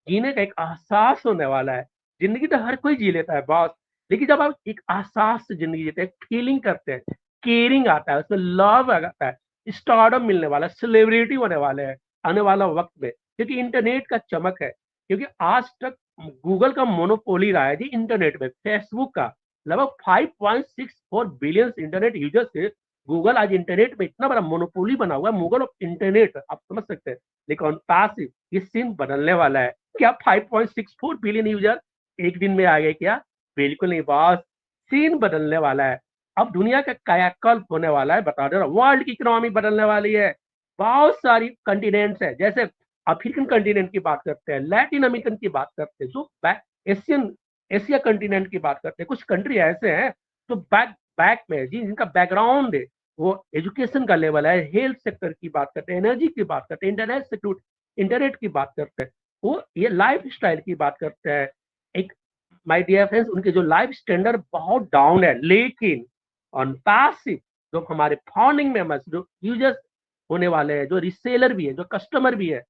जीने का एक एहसास होने वाला है। जिंदगी तो हर कोई जी लेता है बॉस, लेकिन जब आप एक एहसास से जिंदगी जीते हैं, फीलिंग करते हैं, केयरिंग आता है, उसमें लव आता है, स्टारडम मिलने वाला है, सेलिब्रिटी होने वाले हैं आने वाला वक्त में, क्योंकि इंटरनेट का चमक है। क्योंकि आज तक गूगल का मोनोपोली रहा है जी इंटरनेट में, फेसबुक का लगभग 5.64 बिलियन इंटरनेट यूजर्स से गूगल आज इंटरनेट में इतना बड़ा मोनोपोली बना हुआ है, गूगल ऑफ इंटरनेट, आप समझ सकते हैं। लेकिन पास ये सीन बदलने वाला है। क्या 5.64 बिलियन यूजर एक दिन में आ गए क्या? बिल्कुल नहीं बॉस, सीन बदलने वाला है। अब दुनिया का कायाकल्प होने वाला है, बता दे रहा, वर्ल्ड की इकोनॉमी बदलने वाली है। बहुत सारी कंटिनेंट्स है, जैसे अफ्रीकन कंटिनेंट की बात करते हैं, लैटिन अमेरिकन की बात करते हैं, जो एशियन एशिया कंटिनेंट की बात करते हैं। कुछ कंट्री ऐसे हैं जो बैक बैक में जी, जिनका बैकग्राउंड है वो एजुकेशन का लेवल है, हेल्थ सेक्टर की बात करते हैं, एनर्जी की बात करते हैं, इंटरनेट की बात करते हैं, वो ये लाइफ स्टाइल की बात करते हैं। एक माय डियर फ्रेंड्स, उनके जो लाइफ स्टैंडर्ड बहुत डाउन है, लेकिन ऑन पैसिव जो हमारे फाउंडिंग मेंबर्स, जो यूजर्स होने वाले हैं, जो रिसेलर भी है, जो कस्टमर भी है,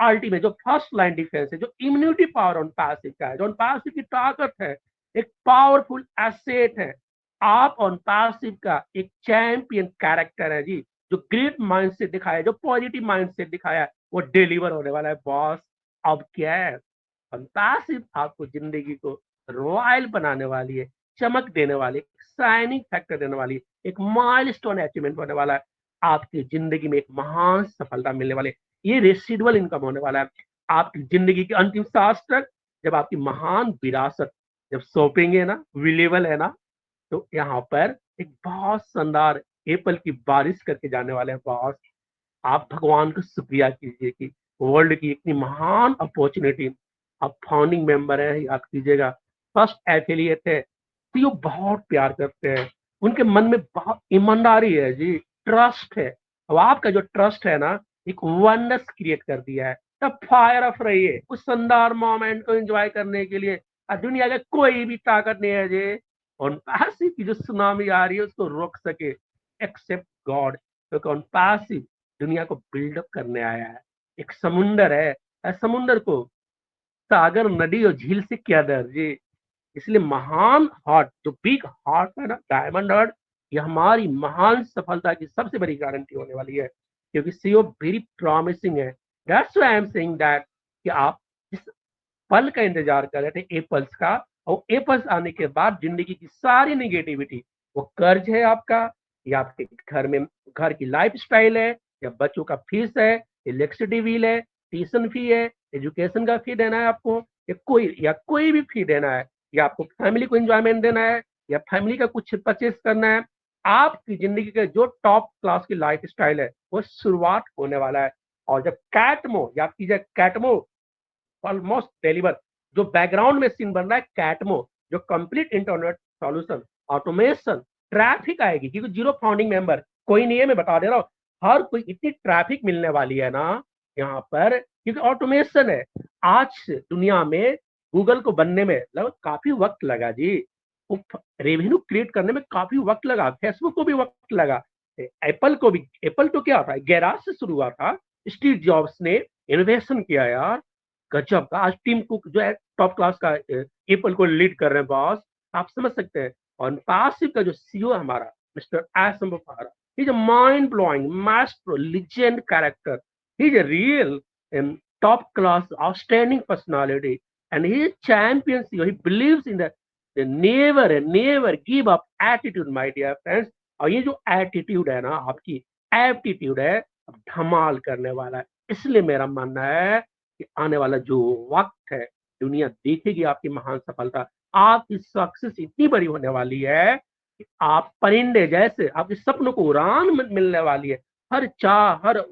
अल्टीमेट जो फर्स्ट लाइन डिफेंस है, जो इम्यूनिटी पावर ऑन पैसिव का है, जो ऑन पैसिव की ताकत है, एक पावरफुल एसेट है। आप ऑन पैसिव का एक चैंपियन कैरेक्टर है जी, जो ग्रेट माइंडसेट दिखाया, जो पॉजिटिव माइंडसेट दिखाया, वो डिलीवर होने वाला है बॉस। अब क्या है, पैसिव आपको जिंदगी को रॉयल बनाने वाली है, चमक देने वाली, शाइनिंग फैक्टर देने वाली, एक माइलस्टोन अचीवमेंट होने वाला है। आपकी जिंदगी में एक महान सफलता मिलने वाली है। ये रेसिडुअल इनकम होने वाला है आपकी जिंदगी के अंतिम सांस तक। जब आपकी महान विरासत जब सौंपेंगे ना, विलेबल है ना, तो यहाँ पर एक बहुत शानदार एप्पल की बारिश करके जाने वाले हैं बॉस। आप भगवान का शुक्रिया कीजिए कि वर्ल्ड की इतनी महान अपॉर्चुनिटी, आप फाउंडिंग मेंबर हैं, याद कीजिएगा, फर्स्ट एफिलिएट है। सीईओ बहुत प्यार करते हैं, उनके मन में बहुत ईमानदारी है जी, ट्रस्ट है। अब आपका जो ट्रस्ट है ना, एक वंडर्स क्रिएट कर दिया है। तब फायर ऑफ रहिए उस शानदार मोमेंट को एंजॉय करने के लिए। दुनिया का कोई भी ताकत नहीं है जी, ऑन पैसिव की जो सुनामी आ रही है उसको रोक सके एक्सेप्ट गॉड, क्योंकि ऑन पैसिव दुनिया को बिल्डअप करने आया है। एक समुंदर है, समुंदर को सागर, नदी और झील से क्या डर जी। इसलिए महान हार्ट, जो बिग हार्ट है ना, डायमंड हार्ट, ये हमारी महान सफलता की सबसे बड़ी गारंटी होने वाली है, क्योंकि सीओ वेरी प्रॉमिसिंग है। That's why I am saying that कि आप जिस पल का इंतजार कर रहे थे एप्पल्स का, और एप्पल्स आने के बाद जिंदगी की सारी निगेटिविटी, वो कर्ज है आपका, या आपके घर में घर की लाइफ स्टाइल है, या बच्चों का फीस है, इलेक्ट्रिसिटी बिल है, ट्यूशन फी है, एजुकेशन का फी देना है आपको, या कोई भी फी देना है, या आपको फैमिली को एंजॉयमेंट देना है, या फैमिली का कुछ परचेस करना है, आपकी जिंदगी का जो टॉप क्लास की लाइफ स्टाइल है वो शुरुआत होने वाला है। और जब कैटमो, याद कीजिए कैटमो ऑलमोस्ट डिलीवर, जो बैकग्राउंड में सीन बन रहा है कैटमो, जो complete internet solution, automation, traffic आएगी, क्योंकि जीरो फाउंडिंग मेंबर कोई नहीं है, मैं बता दे रहा हूँ। हर कोई, इतनी ट्रैफिक मिलने वाली है ना यहाँ पर, क्योंकि ऑटोमेशन है। आज दुनिया में गूगल को बनने में लगभग काफी वक्त लगा जी, रेवेन्यू क्रिएट करने में काफी वक्त लगा, फेसबुक को भी वक्त लगा, एप्पल को भी। एप्पल तो क्या था, गैराज से शुरू हुआ था, स्टीव जॉब्स ने इनोवेशन किया यार, गजब का। आज टीम कुक जो है टॉप क्लास का एप्पल को लीड कर रहे हैं बॉस, आप समझ सकते हैं। और पासिव का जो सीईओ हमारा mister Ash Mufareh, he is a mind blowing master legend character, he is a real top class outstanding personality, and he is champion CEO. He believes in the never give up attitude, my dear friends. और ये जो attitude है ना, आपकी aptitude है, अब धमाल करने वाला है। इसलिए मेरा मानना है कि आने वाला जो वक्त है, दुनिया देखेगी आपकी महान सफलता, आपकी सक्सेस इतनी बड़ी होने वाली है कि आप परिंदे जैसे आपके सपनों को उड़ान मिलने वाली है। हर चाह, हर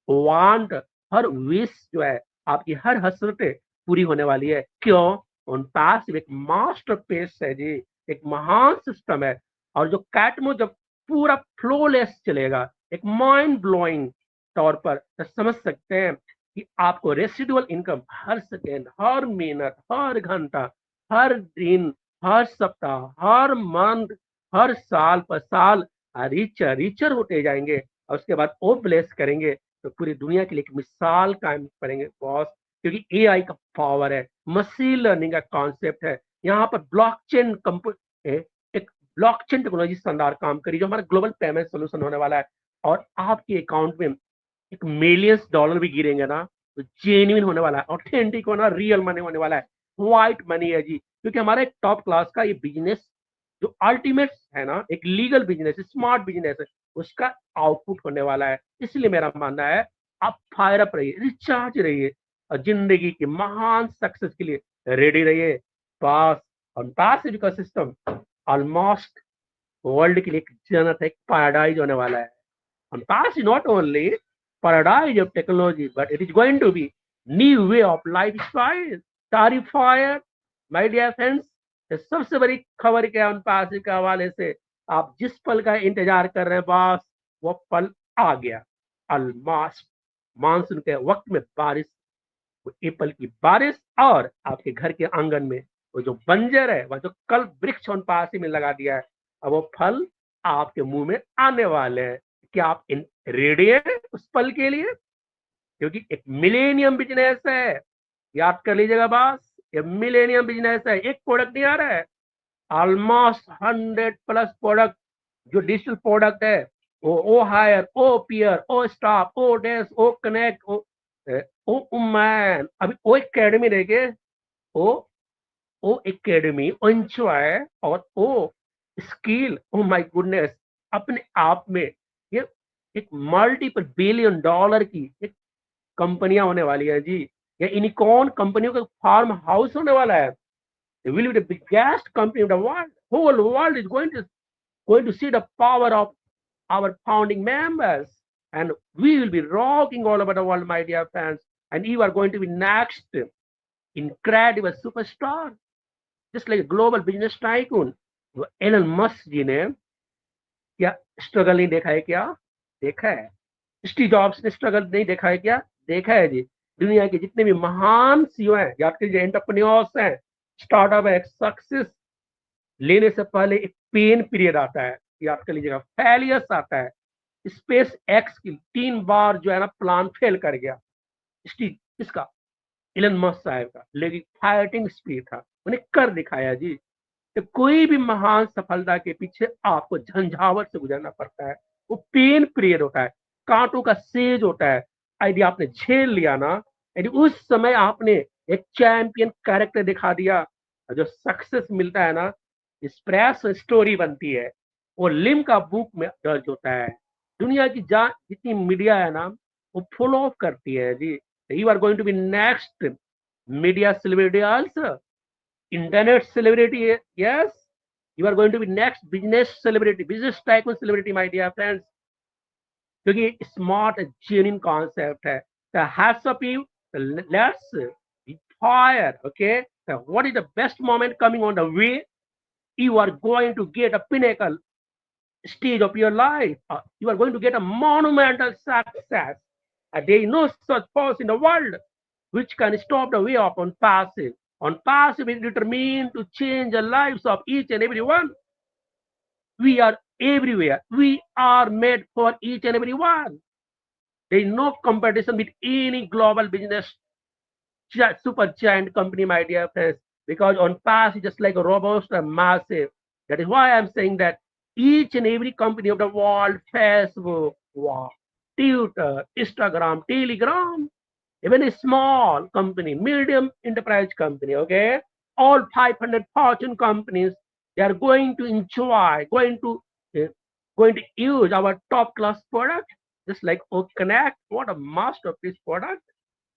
वांट, हर विश जो है, आपकी हर हसरतें पूरी होने वाली है। क्यों? उन पास एक मास्टर पेस है जी, एक महान सिस्टम है। और जो कैटमो जब पूरा फ्लोलेस चलेगा, एक माइंड ब्लोइंग तौर पर, तो समझ सकते हैं कि आपको रेसिडुअल इनकम हर सेकेंड, हर मिनट, हर घंटा, हर दिन, हर सप्ताह, हर मंथ, हर साल पर साल रिचर रिचर होते जाएंगे। और उसके बाद वो ब्लेस करेंगे तो पूरी दुनिया के लिए एक मिसाल कायम करेंगे बॉस, क्योंकि एआई का पावर है, मशीन लर्निंग का कॉन्सेप्ट है। यहाँ पर ब्लॉकचेन एक ब्लॉकचेन टेक्नोलॉजी शानदार काम करी, जो हमारा ग्लोबल पेमेंट सोल्यूशन होने वाला है। और आपके अकाउंट में एक मिलियंस डॉलर भी गिरेंगे ना, तो जेन्युइन होने वाला है, ऑथेंटिक होना, रियल मनी होने वाला है, व्हाइट मनी है जी। क्योंकि हमारा एक टॉप क्लास का ये बिजनेस जो अल्टीमेट है ना, एक लीगल बिजनेस, स्मार्ट बिजनेस है, उसका आउटपुट होने वाला है। इसलिए मेरा मानना है, आप फायर अप रहिए, रिचार्ज रहिए, और जिंदगी की महान सक्सेस के लिए रेडी रहिए। पास और पास इकोसिस्टम ऑलमोस्ट वर्ल्ड के लिए एक जन्नत है, एक पैराडाइज होने वाला है। And PaaS is not only paradise of technology, but it is going to be new way of lifestyle. Tarifier, my dear friends, ये सबसे बड़ी खबर क्या है PaaS के हवाले से, आप जिस पल का इंतजार कर रहे हैं बॉस, वो पल आ गया। ऑलमोस्ट मानसून के वक्त में बारिश, वो एप्पल की बारिश, और आपके घर के आंगन में वो जो बंजर है, वह जो कल वृक्ष उन पास में लगा दिया है, अब वो फल आपके मुंह में आने वाले हैं। क्या आप इन रेडी हैं उस पल के लिए? क्योंकि एक मिलेनियम बिजनेस है, याद कर लीजिएगा बॉस, ये मिलेनियम बिजनेस है, एक प्रोडक्ट नहीं आ रहा है, ऑलमोस्ट 100+ प्रोडक्ट। जो डिजिटल प्रोडक्ट है, ओ हायर, ओ पियर, ओ स्टॉप, ओ डेस, ओ कनेक्ट, ओ मैन, अभी ओ एकेडमी देखे, ओ ओ एकेडमी, ओ एंजॉय, और ओ स्किल, ओ माय गुडनेस, अपने आप में ये एक मल्टीपल बिलियन डॉलर की एक कंपनियां होने वाली है जी। ये यूनिकॉर्न कंपनियों का फार्म हाउस होने वाला है। It will be the biggest company in the world. Whole world is going to see the power of our founding members, and we will be rocking all over the world, my dear friends. And you are going to be next incredible superstar, just like a global business tycoon. Elon Musk ji ने क्या struggle नहीं देखा है क्या? देखा है। Steve jobs ने struggle नहीं देखा है क्या? देखा है जी। दुनिया के जितने भी महान सीईओ हैं, या आपके जो एंटरप्रेन्योर्स हैं, स्टार्टअप है, सक्सेस लेने से पहले एक पेन पीरियड आता है, याद कर लीजिएगा, फेलियर्स आता है। स्पेस एक्स की 3 बार जो है ना प्लान फेल कर गया, इसका इलन मस्क साहब का, लेकिन फाइटिंग स्पिरिट था, उन्हें कर दिखाया जी। तो कोई भी महान सफलता के पीछे आपको झंझावत से गुजरना पड़ता है, वो पेन पीरियड होता है, कांटों का सेज होता है। यदि आपने झेल लिया ना, यदि उस समय आपने एक चैंपियन कैरेक्टर दिखा दिया, जो सक्सेस मिलता है ना, स्प्रेस स्टोरी बनती है, वो लिम का बुक में दर्ज होता है। दुनिया की जितनी मीडिया है ना, वो फुल ऑफ करती है जी। You are going to be next media celebrity also, internet celebrity, yes, you are going to be next business celebrity, business tycoon celebrity, my dear friends, क्योंकि स्मार्ट जेन्युइन कॉन्सेप्ट है। The hats of you, let's be fire, okay? So what is the best moment coming on the way? You are going to get a pinnacle stage of your life. You are going to get a monumental success. There is no such force in the world which can stop the way up on passive. On passive is determined to change the lives of each and every one. We are everywhere. We are made for each and every one. There is no competition with any global business super giant company, my dear friends, because on pass is just like a robust and massive. That is why I'm saying that each and every company of the world, Facebook, wow, Twitter, Instagram, Telegram, even a small company, medium enterprise company, okay, all 500 Fortune companies, they are going to enjoy, going to use our top class product, just like Oak Connect. What a masterpiece product,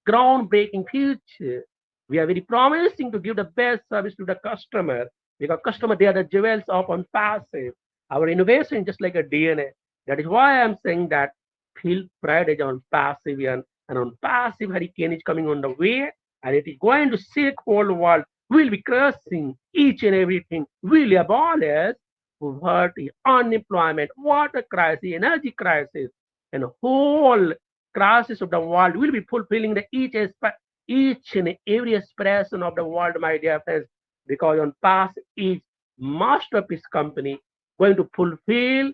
groundbreaking future. We are very promising to give the best service to the customer, because customer, they are the jewels of on passive. Our innovation is just like a DNA. That is why I'm saying that feel pride is on passive, and on passive hurricane is coming on the way, and it is going to shake whole world. We'll be crushing each and everything. We'll abolish poverty, unemployment, water crisis, energy crisis, and whole crisis of the world. Will be fulfilling the each and every expression of the world, my dear friends, because on past each masterpiece company going to fulfill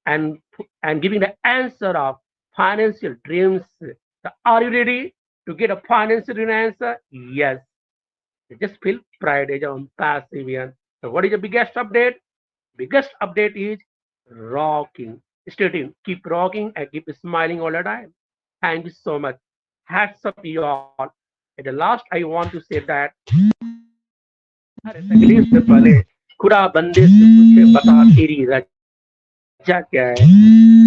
and giving the answer of financial dreams. So are you ready to get a financial answer? Yes. Just feel pride is on passive. So what is the biggest update? Biggest update is rocking. Stay tuned. Keep rocking and keep smiling all the time. Thank you so much. Hats up to you all. At the last, I want to say that तकलीफ से पहले खुदा बंदे से पूछे, बता तेरी रजा क्या है?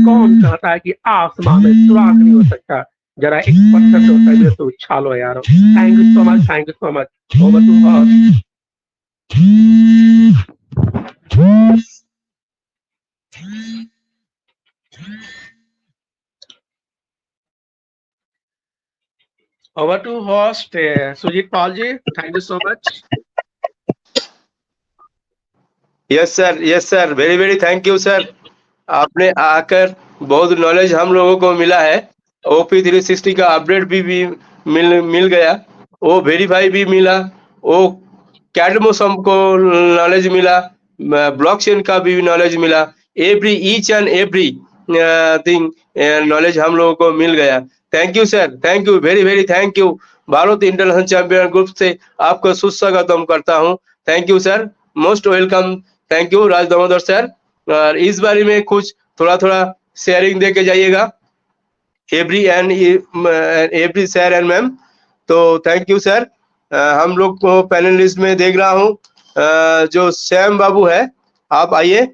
कौन कहता है कि आसमान में सुराख नहीं हो सकता? जरा एक पत्थर से होता है तो उछालो यारो। Thank you so much, thank you so much. Over to her. Over to host Sujit Palji. Thank you so much. Yes sir, very very thank you sir. आपने आकर बहुत नॉलेज हम लोगों को मिला है। ओपी 360 का अपडेट भी मिल गया, वो वेरीफाई भी मिला, वो कैडमोसम को नॉलेज मिला, ब्लॉकचेन का भी नॉलेज मिला, each and every thing knowledge हम लोगों को मिल गया। Thank you sir, thank you, very very thank you. Bharat international champion group से आपको सुस्वागतम करता हूँ। Thank you sir, most welcome. Thank you Raj Damodar sir. और इस बारे में कुछ थोड़ा शेयरिंग दे के जाइएगा, एवरी सर एंड मैम। तो थैंक यू सर। हम लोग को पैनलिस्ट में देख रहा हूँ जो श्याम बाबू है, आप आइए।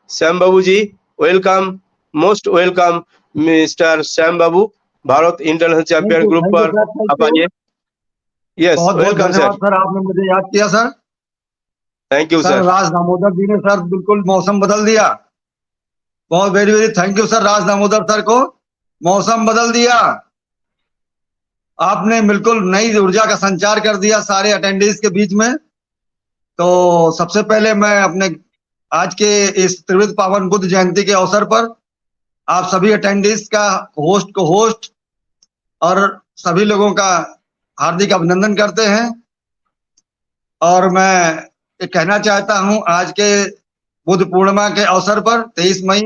Shyam Babu ji, welcome, most welcome mister Shyam Babu, Bharat international champion group पर आप आइए। Yes, welcome sir. सर आपने मुझे याद किया sir. Thank you sir. Raj Damodar ji ने सर बिल्कुल मौसम बदल दिया। बहुत very very thank you sir, Raj Damodar sir को मौसम बदल दिया। आपने बिल्कुल नई ऊर्जा का संचार कर दिया सारे अटेंडेंस के बीच में। तो सबसे पहले मैं अपने आज के इस त्रिविध पावन बुद्ध जयंती के अवसर पर आप सभी अटेंडेंस का होस्ट और सभी लोगों का हार्दिक अभिनंदन करते हैं। और मैं ये कहना चाहता हूं आज के बुद्ध पूर्णिमा के अवसर पर 23 मई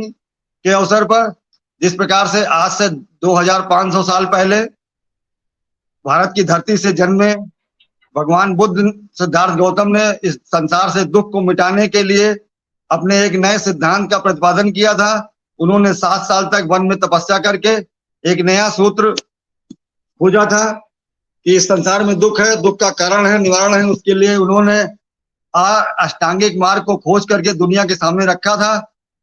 के अवसर पर, जिस प्रकार से आज से 2500 साल पहले भारत की धरती से जन्मे भगवान बुद्ध सिद्धार्थ गौतम ने इस संसार से दुख को मिटाने के लिए अपने एक नए सिद्धांत का प्रतिपादन किया था। उन्होंने 7 साल तक वन में तपस्या करके एक नया सूत्र खोजा था कि इस संसार में दुख है, दुख का कारण है, निवारण है। उसके लिए उन्होंने अष्टांगिक मार्ग को खोज करके दुनिया के सामने रखा था,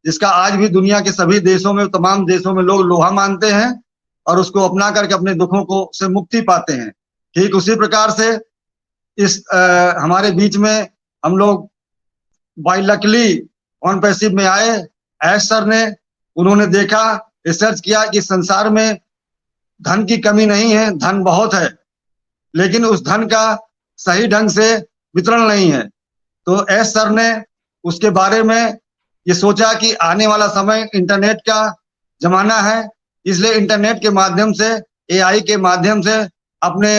जिसका आज भी दुनिया के सभी देशों में, तमाम देशों में लोग लोहा मानते हैं और उसको अपना करके अपने दुखों को से मुक्ति पाते हैं। ठीक उसी प्रकार से इस हमारे बीच में हम लोग बाय लकली ऑन पैसिव में आए एस सर ने, उन्होंने देखा, रिसर्च किया कि संसार में धन की कमी नहीं है, धन बहुत है, लेकिन उस धन का सही ढंग से वितरण नहीं है। तो एस सर ने उसके बारे में ये सोचा कि आने वाला समय इंटरनेट का जमाना है, इसलिए इंटरनेट के माध्यम से, एआई के माध्यम से अपने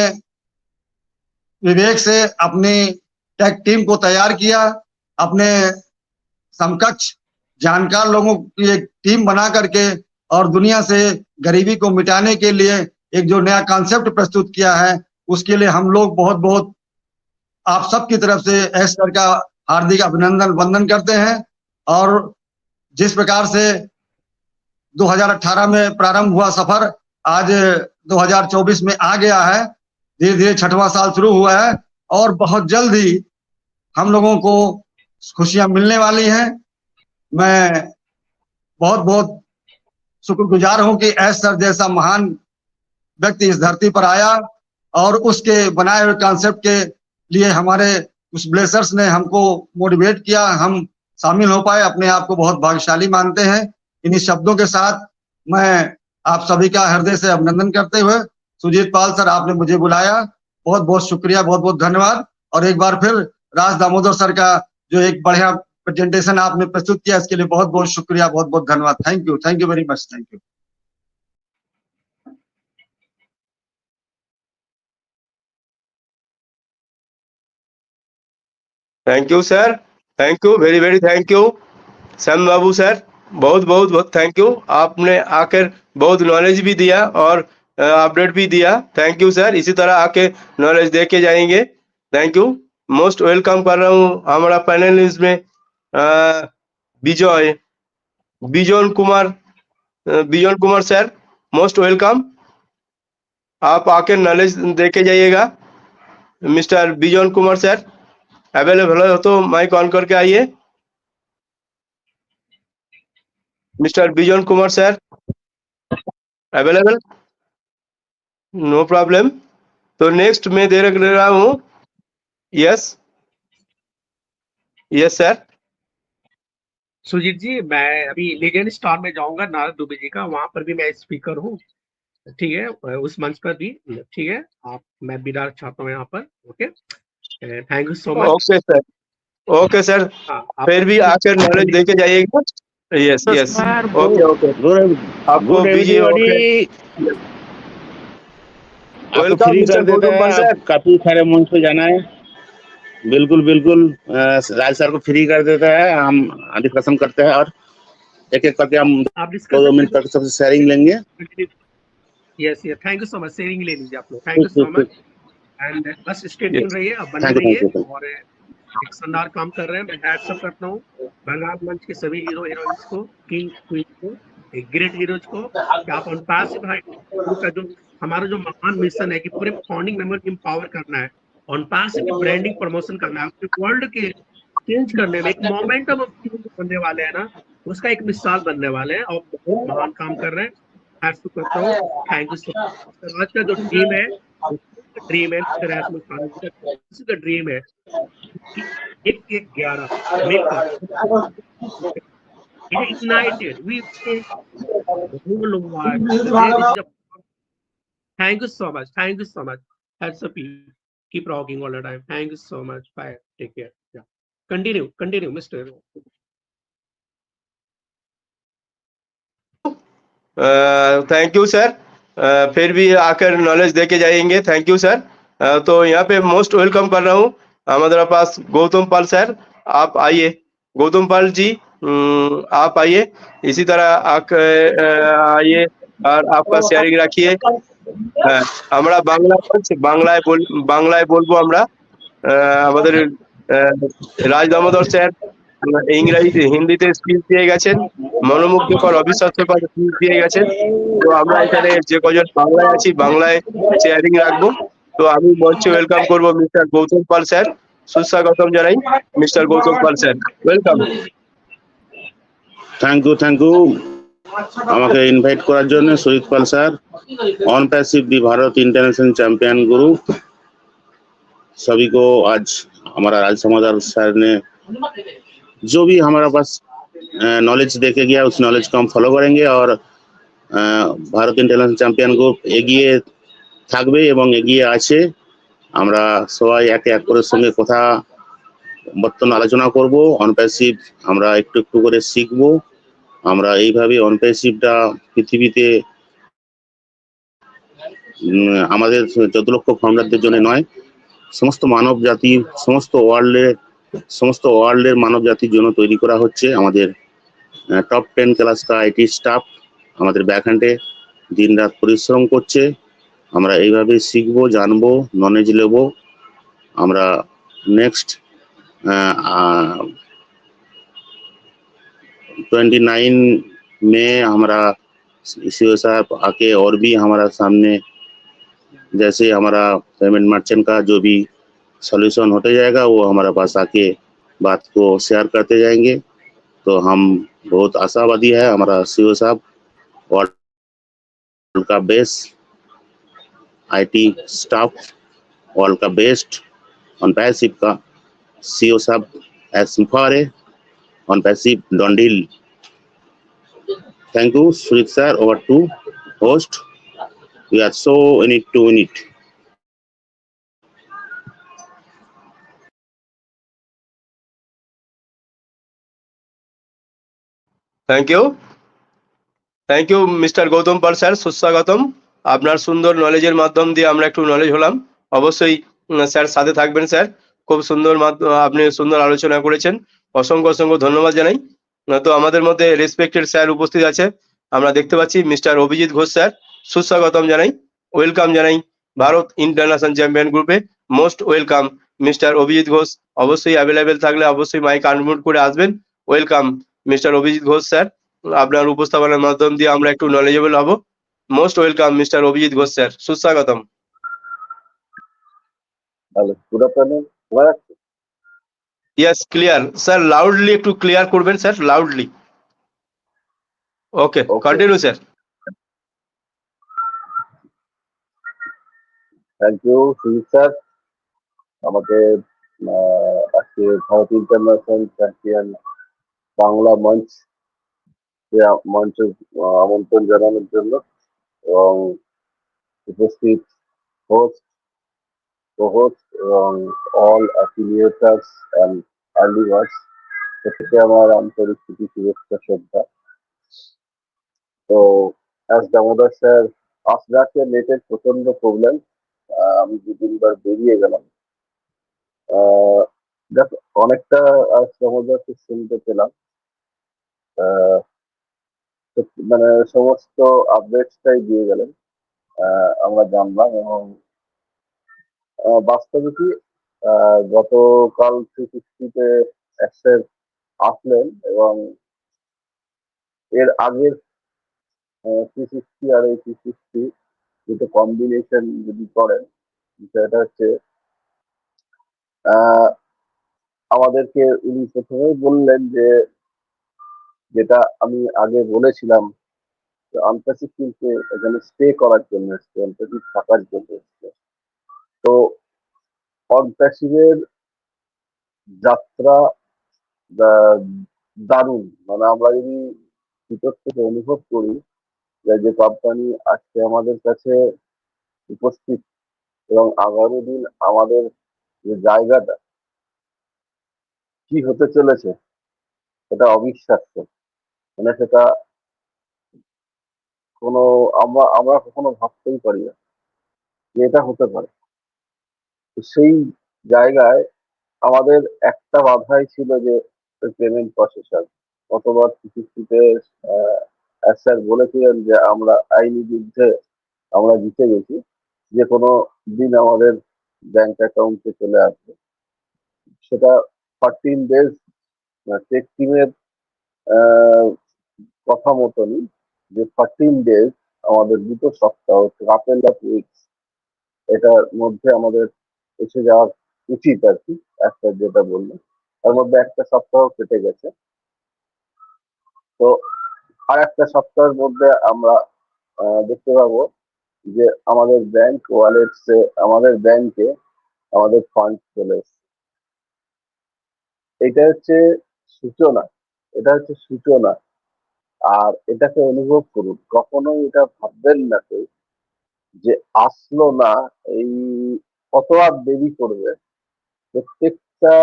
विवेक से अपनी टेक टीम को तैयार किया, अपने समकक्ष जानकार लोगों की एक टीम बना करके और दुनिया से गरीबी को मिटाने के लिए एक जो नया कॉन्सेप्ट प्रस्तुत किया है, उसके लिए हम लोग बहुत बहुत आप सबकी तरफ से एस सर का हार्दिक अभिनंदन वंदन करते हैं। और जिस प्रकार से 2018 में प्रारंभ हुआ सफर आज 2024 में आ गया है, धीरे धीरे 6वां साल शुरू हुआ है और बहुत जल्द ही हम लोगों को खुशियां मिलने वाली हैं। मैं बहुत बहुत शुक्रगुजार हूं कि एस सर जैसा महान व्यक्ति इस धरती पर आया और उसके बनाए हुए कॉन्सेप्ट के लिए हमारे उस ब्लेसर्स ने हमको मोटिवेट किया, हम शामिल हो पाए, अपने आप को बहुत भाग्यशाली मानते हैं। इन्हीं शब्दों के साथ मैं आप सभी का हृदय से अभिनंदन करते हुए, सुजीत पाल सर आपने मुझे बुलाया, बहुत बहुत शुक्रिया, बहुत बहुत धन्यवाद। और एक बार फिर राज दामोदर सर का जो एक बढ़िया प्रेजेंटेशन आपने प्रस्तुत किया, इसके लिए बहुत बहुत शुक्रिया, बहुत बहुत धन्यवाद। Thank you very much, thank you. Thank you sir, thank you, very very thank you. Shyam Babu sir, बहुत बहुत बहुत थैंक यू, आपने आकर बहुत नॉलेज भी दिया और अपडेट भी दिया। थैंक यू सर, इसी तरह आके नॉलेज दे के जाएंगे। थैंक यू, मोस्ट वेलकम कर रहा हूँ हमारा पैनलिस्ट में Bijon Kumar sir, most welcome, आप आके नॉलेज दे के जाइएगा। Mister Bijon Kumar sir available हो तो माइक ऑन करके आइए। Mister Bijon Kumar sir available? No problem. तो नेक्स्ट मैं दे रहा हूँ, yes yes sir. Sujit ji, मैं अभी लेजेंड स्टार में जाऊंगा, नारद दुबे जी का, वहां पर भी मैं स्पीकर हूँ, ठीक है, उस मंच पर भी, ठीक है, आप, मैं भी डाल चाहता हूँ यहाँ पर। Okay, thank you so much. Okay sir, okay sir, फिर भी आकर नॉलेज दे के जाइएगा। यस यस, ओके ओके, आपको बीजी ओके, आपको फ्री कर देते हैं, आप काफी सारे मंच पे जाना है। बिल्कुल बिल्कुल, राज सर को फ्री कर देता है, हम डिस्कशन करते हैं और एक एक करके हम 2 मिनट तक सबसे शेयरिंग लेंगे। Yes yes, thank you so much, sharing ले लीजिए आप लोग, thank you so much. And बस स्टे ट्यून रहिए, अब बने रहिए और एक शानदार काम कर रहे हैं। मैं हैट्स ऑफ करता हूँ बंगाल मंच के सभी हीरो हीरोइंस को, किंग क्वीन को, एक ग्रेट हीरोज को, कि आप ऑन पैसिव का जो हमारा जो महान मिशन है कि पूरे फाउंडिंग मेंबर को एम्पावर करना है, ऑन पैसिव की ब्रांडिंग प्रमोशन करना है, अपने वर्ल्ड के चेंज करने में एक मोमेंटम ऑफ चेंज बनने वाले हैं ना, उसका एक मिसाल बनने वाले हैं और बहुत महान काम कर रहे हैं। हैट्स ऑफ करता हूँ, थैंक यू सो मच। आज का जो टीम है, ड्रीम है, का ड्रीम है कि 1-11 united we rule world. Thank you so much, thank you so much. That's a keep rocking all the time. Thank you so much, bye, take care. Yeah, continue Mr. Thank you sir, फिर भी आकर knowledge दे के जाएंगे। Thank you sir. तो यहाँ पे most welcome कर रहा हूँ हमारे पास गौतम पाल सर, आप आइए। गौतम पाल जी, आप आइए। इसी तरह आप आइए और आपका शेयरिंग रखिए। হ্যাঁ, আমরা বাংলায় বলবো আমরা। আমাদের রাজ দামোদর স্যার ইংরেজি হিন্দিতে স্পিচ দিয়ে গেছেন, মনোমুগ্ধকর অবিশ্বাস্যকর স্পিচ দিয়ে গেছেন। তো আমরা এখানে যে কজন বাংলায় আছি বাংলায় শেয়ারিং রাখবো। তো আমি মঞ্চে ওয়েলকাম করব মিস্টার গৌতম পাল স্যার। সুস্বাগতম জানাই mister Gautam Pal sir, welcome. Thank you আমাকে ইনভাইট করার জন্য Sujit Pal sir. OnPassive the Bharat international champion group, सभी को आज हमारा राज समादार सर ने जो भी हमारा पास नॉलेज देके गया उस नॉलेज को हम फॉलो करेंगे और ভারত ইন্টারন্যাশনাল চ্যাম্পিয়ন গ্রুপ এগিয়ে থাকবে এবং এগিয়ে আছে। আমরা সবাই একে অপরের সঙ্গে কথা বর্তমান আলোচনা করব। অনপ্যাসিভ আমরা একটু একটু করে শিখব। আমরা এইভাবে অনপ্যাসিভটা পৃথিবীতে আমাদের 14 লক্ষ ফাউন্ডারদের জন্য নয়, সমস্ত মানব জাতির সমস্ত ওয়ার্ল্ডের মানব জাতির জন্য তৈরি করা হচ্ছে। আমাদের টপ 10 ক্লাস का आईटी স্টাফ আমাদের ব্যাকহ্যান্ডে দিনরাত পরিশ্রম করছে। আমরা এইভাবে শিখবো, জানবো, নলেজ নেব। আমরা नेक्स्ट 29 में हमारा सीओ साहब आके और भी हमारा सामने जैसे हमारा पेमेंट मर्चेंट का जो भी सॉल्यूशन होते जाएगा वो हमारे पास आके बात को शेयर करते जाएंगे। तो हम बहुत आशावादी है हमारा सीओ साहब। वर्ल्ड का बेस्ट आईटी स्टाफ, वर्ल्ड का बेस्ट ऑन पैसिव का सीओ साहब एस सिंफारे ऑन पैसिव डोंडिल। Thank you Sujit sir, over to host. We are so in it to win it. Thank you mister Gautam Pal sir, সুস্বাগতম। আপনার সুন্দর নলেজের মাধ্যম দিয়ে আমরা একটু নলেজ হলাম। অবশ্যই স্যার সাথে থাকবেন স্যার। খুব সুন্দর আপনি সুন্দর আলোচনা করেছেন, অসংখ্য অসংখ্য ধন্যবাদ জানাই। তো আমাদের মধ্যে রেসপেক্টেড স্যার উপস্থিত আছে, আমরা দেখতে পাচ্ছি মিস্টার অভিজিৎ ঘোষ স্যার, সুস্বাগতম জানাই, ওয়েলকাম জানাই ভারত ইন্টারন্যাশনাল চ্যাম্পিয়ন গ্রুপে। Most welcome mister Abhijit Ghosh. অবশ্যই অ্যাভেলেবেল থাকলে অবশ্যই মাইক আনমিউট করে আসবেন। Welcome mister Abhijit Ghosh sir, আপনার উপস্থাপনার মাধ্যম দিয়ে আমরা একটু নলেজেবল হব। Most welcome mister Abhijit Ghosh sir, সুস্বাগতম। Good afternoon. Yes, clear sir, loudly একটু ক্লিয়ার করবেন sir, loudly. Okay, continue sir. Thank you Sujit sir, আমাকে আজকে ভারত ইন্টারন্যাশনাল চ্যাম্পিয়ন বাংলা মঞ্চে আমন্ত্রণ জানানোর জন্য এবং উপস্থিত হোস্ট, co-host এবং অল অ্যাফিলিয়েটার্স অ্যান্ড আর্লি ওয়ার্স থেকে আমার আন্তরিক শুভেচ্ছা শ্রদ্ধা। তো অ্যাজ দামোদর স্যার, আজ রাতে নেটের প্রচন্ড প্রবলেম, আমি 2-3 বার বেরিয়ে গেলাম। দেখ অনেকটা আজ দামোদরকে শুনতে পেলাম, মানে সমস্ত আপডেটসটাই দিয়ে গেলেন, আমরা জানলাম। এবং বাস্তবে কি গতকাল 360-তে অ্যাক্সেস আসলেন এবং এর আগের 360 আর এই 360 দুটো কম্বিনেশন যদি করেন, সেটা হচ্ছে আমাদেরকে উনি প্রথমেই বললেন যে যেটা আমি আগে বলেছিলাম, আনপ্যাসিভ কিন্তু এখানে স্টে করার জন্য এসছে, আনপ্যাসিভ থাকার জন্য এসছে। তো অনপ্যাসিভের যাত্রা দারুণ, মানে আমরা যদি ভিতর থেকে অনুভব করি যে কোম্পানি আজকে আমাদের কাছে উপস্থিত এবং আগামী দিন আমাদের যে জায়গাটা কি হতে চলেছে এটা অবিশ্বাস্য। মানে সেটা কোনো আমরা কখনো ভাবতেই পারি না যে এটা হতে পারে। তো সেই জায়গায় আমাদের একটা বাধাই ছিল যে পেমেন্ট প্রসেসর। গতবার চিঠিতে স্যার বলেছিলেন যে আমরা আইনি যুদ্ধে আমরা জিতে গেছি, যে কোনো দিন আমাদের ব্যাংক অ্যাকাউন্টে চলে আসবে। সেটা 14 days টেক টিমের কথা মতনই, যে 14 days আমাদের 2 সপ্তাহ, কাপেল অফ উইকস, এটার মধ্যে আমাদের এসে যাওয়া উচিত আর কি। একটা যেটা বললো, তার মধ্যে একটা সপ্তাহ কেটে গেছে। তো আর একটা সপ্তাহের মধ্যে আমরা দেখতে পাবো যে আমাদের ব্যাংক ওয়ালেটসে, আমাদের ব্যাংকে আমাদের ফান্ড চলে এসছে। এটা হচ্ছে সূচনা, এটা হচ্ছে সূচনা। আর এটাকে অনুভব করুন, কখনোই এটা ভাববেন না কেউ যে আসলো না, এই কত আর দেরি করবে। প্রত্যেকটা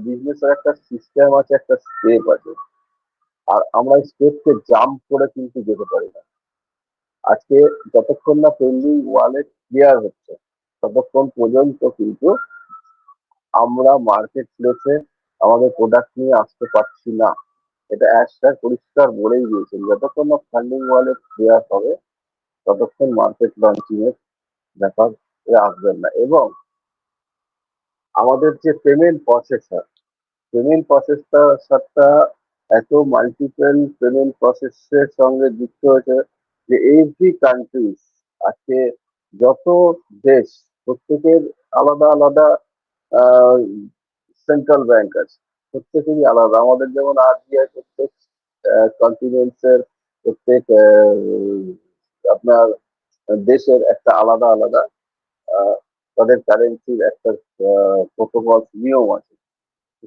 বিজনেসের একটা সিস্টেম আছে, একটা স্টেপ আছে, আর আমরা স্টেপকে জাম্প করে কিন্তু যেতে পারি না। আজকে যতক্ষণ না পেন্ডিং ওয়ালেট ক্লিয়ার হচ্ছে, ততক্ষণ পর্যন্ত কিন্তু আমরা মার্কেট প্লেসে আমাদের প্রোডাক্ট নিয়ে আসতে পারছি না। এটা স্যার পরিষ্কার বলেই দিয়েছেন, যতক্ষণ না ফান্ডিং ওয়ালেট ক্লিয়ার হবে ততক্ষণ মার্কেট লঞ্চিং এর ব্যাপার আসবেন না। এবং আমাদের যে পেমেন্ট প্রসেসটা এত মাল্টিপল পেমেন্ট প্রসেসের সঙ্গে যুক্ত হয়েছে যে এভরি কান্ট্রি, আজকে যত দেশ, প্রত্যেকের আলাদা আলাদা সেন্ট্রাল ব্যাংক আছে, প্রত্যেকেরই আলাদা। আমাদের যেমন আরবিআই প্রত্যেক কন্টিনেন্টসের, প্রত্যেক আপনার দেশের একটা আলাদা আলাদা তাদের কারেন্সির একটা প্রোটোকল নিয়ম আছে।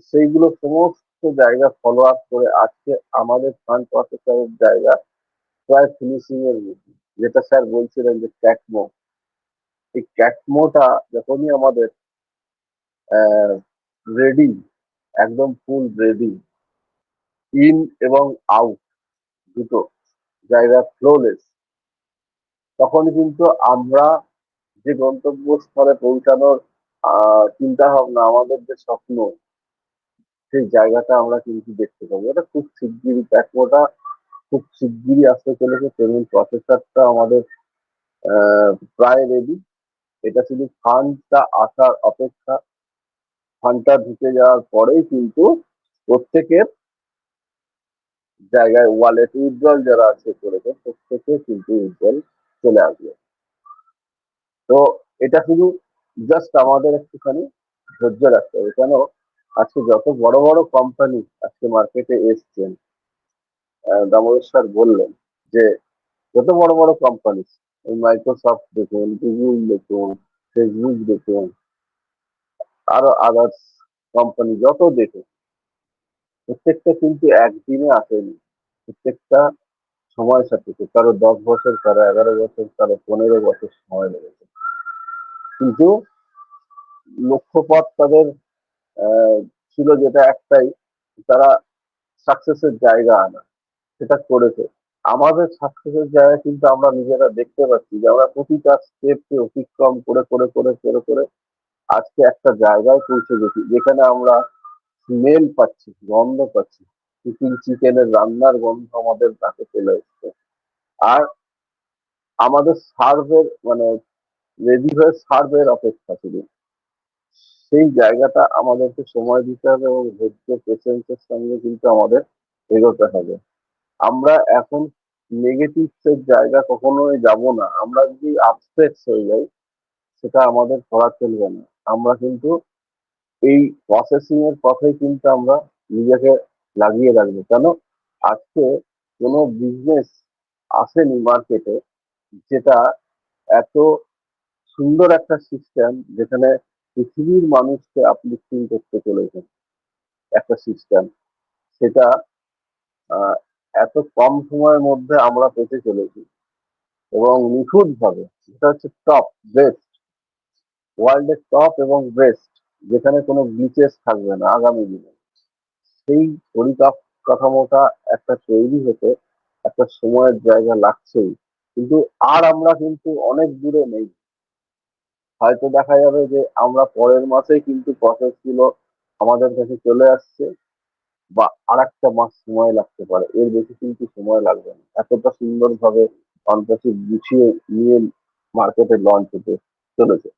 সেইগুলো সমস্ত জায়গা ফলো আপ করে আজকে আমাদের ফান্ড প্রসেসরের জায়গা প্রায় ফিনিশিং এর মধ্যে। যেটা স্যার বলছিলেন যে ক্যাটমো, এই ক্যাটমোটা যখনই আমাদের রেডি, একদম ফুল রেডি, ইন এবং আউট দুটো জায়গা ফ্লোলেস, তখন কিন্তু আমরা যে গন্তব্যস্থলে পৌঁছানোর চিন্তা ভাবনা, আমাদের যে স্বপ্ন, সেই জায়গাটা আমরা কিন্তু দেখতে পাবো। এটা খুব শিগগিরই, ক্যাটমোটা খুব শিগগিরই আসতে চলেছে। পেমেন্ট প্রসেসরটা আমাদের প্রায় রেডি। এটা শুধু ফান্ডটা আসার অপেক্ষা। ফান্ডটা ঢুকে যাওয়ার পরেই কিন্তু প্রত্যেকের জায়গায় ওয়ালেট উইথড্রল যারা আছে করেছে, প্রত্যেকে কিন্তু উইথড্রল চলে আসবে। তো এটা শুধু জাস্ট আমাদের একটুখানি ধৈর্য রাখতে হবে। কেন, আজকে যত বড় বড় কোম্পানি আজকে মার্কেটে এসছেন, দামোদর স্যার বললেন যে যত বড় বড় কোম্পানি, মাইক্রোসফট দেখুন, গুগল দেখুন, ফেসবুক দেখুন, আরো আদার্স কোম্পানি যত দেখুন, প্রত্যেকটা কিন্তু একদিনে আসেনি। প্রত্যেকটা সময় সাপেক্ষে, কারো 10 বছর, কারো 11 বছর, কারো 15 বছর সময় লেগেছে। কিন্তু লক্ষ্যপথ তাদের ছিল যেটা একটাই, তারা সাকসেসের জায়গা আনা, সেটা করেছে। আমাদের সাকসেসের জায়গা কিন্তু আমরা নিজেরা দেখতে পাচ্ছি যে আমরা প্রতিটা স্টেপকে অতিক্রম করে করে করে করে করে আজকে একটা জায়গায় পৌঁছে গেছি, যেখানে আমরা স্মেল পাচ্ছি, গন্ধ পাচ্ছি, কুকিং চিকেনের রান্নার গন্ধ আমাদের নাকে চলে এসছে। আর আমাদের সার্ভের মানে রেডি হয়ে সার্ভের অপেক্ষা ছিল। সেই জায়গাটা আমাদেরকে সময় দিতে হবে এবং ধৈর্য পেশেন্সের সঙ্গে কিন্তু আমাদের এগোতে হবে। আমরা এখন নেগেটিভস এর জায়গা কখনোই যাব না। আমরা যদি আপসেটস হয়ে যাই, সেটা আমাদের করা চলবে না। আমরা কিন্তু এই প্রসেসিং এর পথে কিন্তু আমরা নিজেকে লাগিয়ে রাখবো। কেন, আজকে কোনো বিজনেস আসেনি মার্কেটে যেটা এত সুন্দর একটা সিস্টেম, যেখানে পৃথিবীর মানুষকে আপলিফটিং করতে চলেছে একটা সিস্টেম, সেটা আহ, এত কম সময়ের মধ্যে আমরা পেতে চলেছি এবং নিখুঁত ভাবে। এটা হচ্ছে টপ বেস্ট, ওয়ার্ল্ডের টপ এবং বেস্ট, যেখানে কোনো গ্লিচেস থাকবে না আগামী দিনে। সেই পরিকাঠামোটা একটা তৈরি হতে একটা সময়ের জায়গা লাগছেই। কিন্তু আর আমরা কিন্তু অনেক দূরে নেই। হয়তো দেখা যাবে যে আমরা পরের মাসেই কিন্তু প্রসেসগুলো আমাদের কাছে চলে আসছে, বা আরেকটা মাস সময় লাগতে পারে, এর বেশি কিন্তু সময় লাগবে না। এতটা সুন্দরভাবে অন্তর্শীল গুছিয়ে নিয়ে মার্কেটে লঞ্চ হতে চলেছে।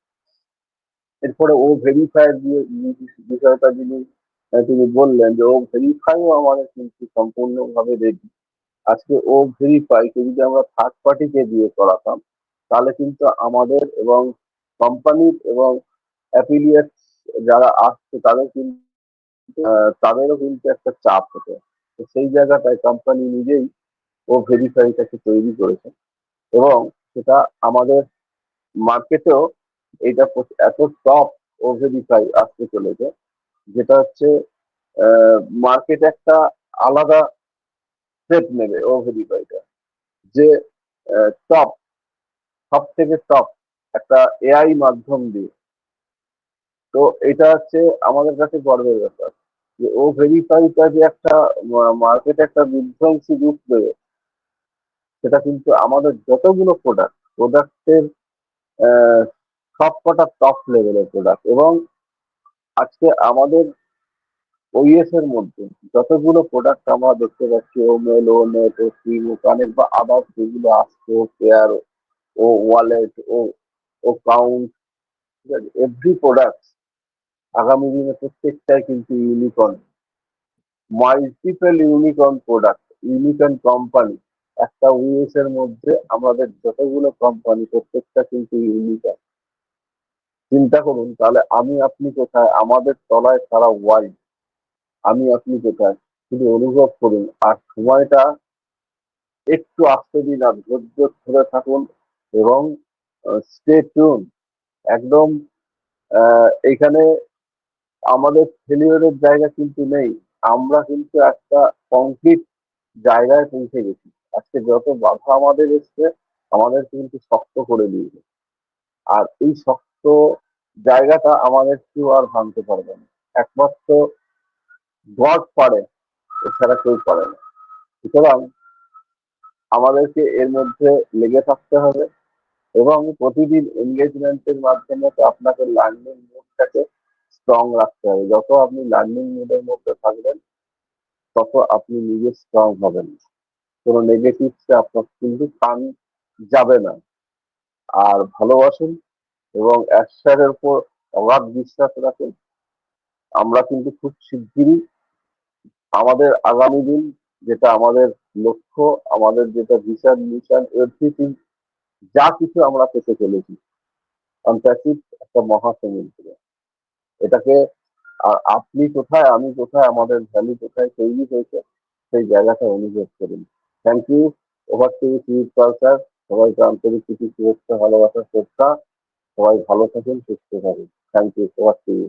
এরপরে ও ভেরিফাই দিয়ে বিষয়টা তিনি বললেন যে ও ভেরিফাইও আমাদের কিন্তু সম্পূর্ণভাবে রেডি। আজকে ও ভেরিফাই কে যদি আমরা থার্ড পার্টিকে দিয়ে করাতাম, তাহলে কিন্তু আমাদের এবং কোম্পানির এবং অ্যাফিলিয়েটস যারা আসছে তাদের কিন্তু তাদেরও কিন্তু একটা চাপ হতো। তো সেই জায়গাটায় কোম্পানি নিজেই ও ভেরিফাইটাকে তৈরি করেছে, এবং সেটা আমাদের মার্কেটেও এটা এত টপ ও ভেরিফাই আসতে চলেছে, যেটা হচ্ছে মার্কেট একটা আলাদা স্টেপ নেবে ও ভেরিফাইটা, যে টপ, সব থেকে টপ একটা এআই মাধ্যম দিয়ে। তো এটা হচ্ছে আমাদের কাছে গর্বের ব্যাপার যে ও ভেরিফাইটা যে একটা মার্কেটে একটা বিধ্বংসী রূপ দেবে, সেটা কিন্তু আমাদের যতগুলো প্রোডাক্টের সব কটা টপ লেভেলের প্রোডাক্ট। এবং আজকে আমাদের ওইএস এর মধ্যে যতগুলো প্রোডাক্ট আমরা দেখতে পাচ্ছি, ও মেল, ও নেট, ও সিম, ও কানেক্ট বা আদার্স যেগুলো আসছে, ও কেয়ার, ও ওয়ালেট, ও কাউন্ট, ঠিক আছে, এভরি প্রোডাক্ট আগামী দিনে প্রত্যেকটাই কিন্তু unicorn, multiple unicorn product, unicorn company. একটা ওইএস এর মধ্যে আমাদের যতগুলো কোম্পানি, প্রত্যেকটা কিন্তু ইউনিকর্ন। চিন্তা করুন তাহলে আমি আপনি কোথায়, আমাদের তলায় সারা ওয়ার্ল্ড, আমি আপনি কোথায়, শুধু অনুভব করুন। আর সময়টা একটু আসতে দিন, আর ধৈর্য ধরে থাকুন, এবং স্টে টিউন। একদম এখানে আমাদের ফেলিওরের জায়গা কিন্তু নেই, আমরা কিন্তু একটা কংক্রিট জায়গায় পৌঁছে গেছি। আজকে যত বাধা আমাদের এসছে, আমাদের কিন্তু শক্ত করে দিয়েছে। আর এই শক্ত জায়গাটা আমাদের কেউ আর ভাঙতে পারবে না, একমাত্র গড পারে, এছাড়া কেউ পারে না। সুতরাং আমাদেরকে এর মধ্যে লেগে থাকতে হবে, এবং প্রতিদিন এনগেজমেন্টের মাধ্যমে তো আপনাকে লার্নিং মোডটাকে স্ট্রং রাখতে হবে। যত আপনি লার্নিং মোডের মধ্যে থাকবেন, তত আপনি নিজে স্ট্রং হবেন, কোনো নেগেটিভসে আপনার কিন্তু কান যাবে না। আর ভালোবাসুন এবং ঈশ্বরের উপর অগাধ বিশ্বাস রাখুন। আমরা কিন্তু খুব শিগগিরই আমাদের আগামী দিন, যেটা আমাদের লক্ষ্য, আমাদের যেটা ভিশন, মিশন, এভরিথিং, যা কিছু আমরা পেতে চলেছি, অন্তর্শীল একটা মহাসমুদ্র। এটাকে আপনি কোথায়, আমি কোথায়, আমাদের ভ্যালু কোথায় তৈরি হয়েছে, সেই জায়গাটা অনুভব করুন। Thank you. Over to Sujit Pal sir. সবাইকে আন্তরিক কিছু শুভেচ্ছা, ভালোবাসা, শ্রদ্ধা। সবাই ভালো থাকুন, সুস্থ থাকুন। Thank you. Over to you.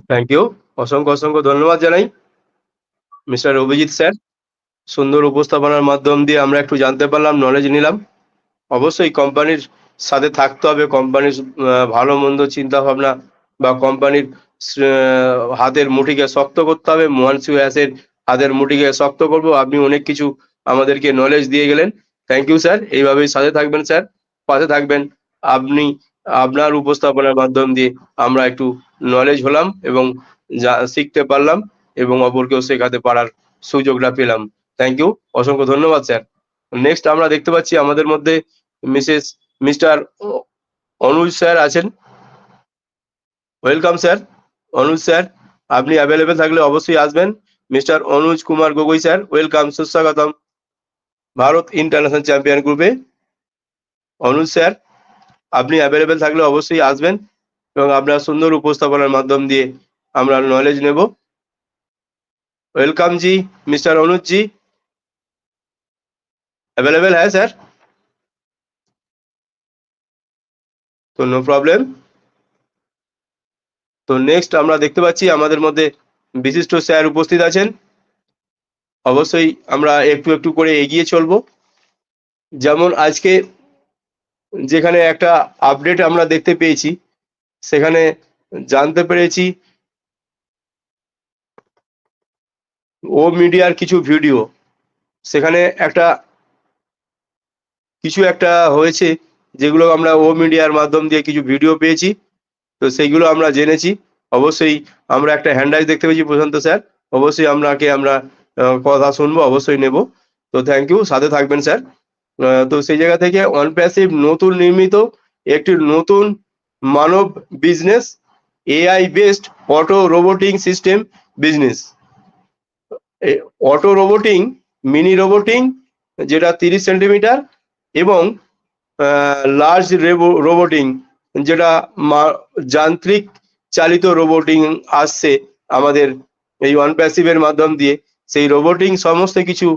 Thank you, অসংখ্য অসংখ্য ধন্যবাদ জানাই মিস্টার অভিজিৎ স্যার। সুন্দর উপস্থাপনার মাধ্যম দিয়ে আমরা একটু জানতে পারলাম, নলেজ নিলাম। অবশ্যই কোম্পানির সাথে থাকতে হবে, কোম্পানির ভালো মন্দ চিন্তা ভাবনা বা কোম্পানির হাতের মুঠিকে শক্ত করতে হবে। মোহানসু অ্যাসের হাতের মুঠিকে শক্ত করব। আপনি অনেক কিছু আমাদেরকে নলেজ দিয়ে গেলেন। থ্যাংক ইউ স্যার, এইভাবেই সাথে থাকবেন স্যার, পাশে থাকবেন। আপনি আপনার উপস্থাপনার মাধ্যম দিয়ে আমরা একটু নলেজ হলাম এবং যা শিখতে পারলাম এবং অপরকেও শেখাতে পারার সুযোগটা পেলাম। থ্যাংক ইউ, অসংখ্য ধন্যবাদ স্যার। নেক্সট আমরা দেখতে পাচ্ছি আমাদের মধ্যে মিস্টার অনুজ স্যার আছেন। Welcome sir. অনুজ স্যার, আপনি অ্যাভেলেবেল থাকলে অবশ্যই আসবেন। Mister Anuj Kumar Gogoi sir, welcome, সুস্বাগতম ভারত ইন্টারন্যাশনাল চ্যাম্পিয়ন গ্রুপে। অনুজ স্যার, আপনি অ্যাভেলেবেল থাকলে অবশ্যই আসবেন এবং আপনার সুন্দর উপস্থাপনার মাধ্যম দিয়ে আমরা নলেজ নেব। वेलकम जी, मिस्टर अनुज जी अवेलेबल है सर? তো নো প্রবলেম। তো নেক্সট আমরা দেখতে পাচ্ছি আমাদের মধ্যে বিশিষ্ট স্যার উপস্থিত আছেন। অবশ্যই আমরা একটু একটু করে এগিয়ে চলবো। যেমন আজকে যেখানে একটা আপডেট আমরা দেখতে পেয়েছি, সেখানে জানতে পেরেছি ও মিডিয়ার কিছু ভিডিও, সেখানে কিছু একটা হয়েছে যেগুলো আমরা ও মিডিয়ার মাধ্যম দিয়ে কিছু ভিডিও পেয়েছি, তো সেইগুলো আমরা জেনেছি। অবশ্যই আমরা একটা হ্যান্ডরাইজ দেখতে পেয়েছি প্রশান্ত স্যার, অবশ্যই আমরা কথা শুনবো, অবশ্যই নেব। তো থ্যাংক ইউ, সাথে থাকবেন স্যার। তো সেই জায়গা থেকে অনপ্যাসিভ নতুন নির্মিত একটি নতুন মানব business, AI based auto robotic system business. Auto robotic, mini robotic যেটা 30 সেন্টিমিটার, এবং লার্জ রোবোটিং যেটা যান্ত্রিক চালিত রোবোটিং আসছে আমাদের এই অনপ্যাসিভের মাধ্যম দিয়ে। সেই রোবোটিং সমস্ত কিছু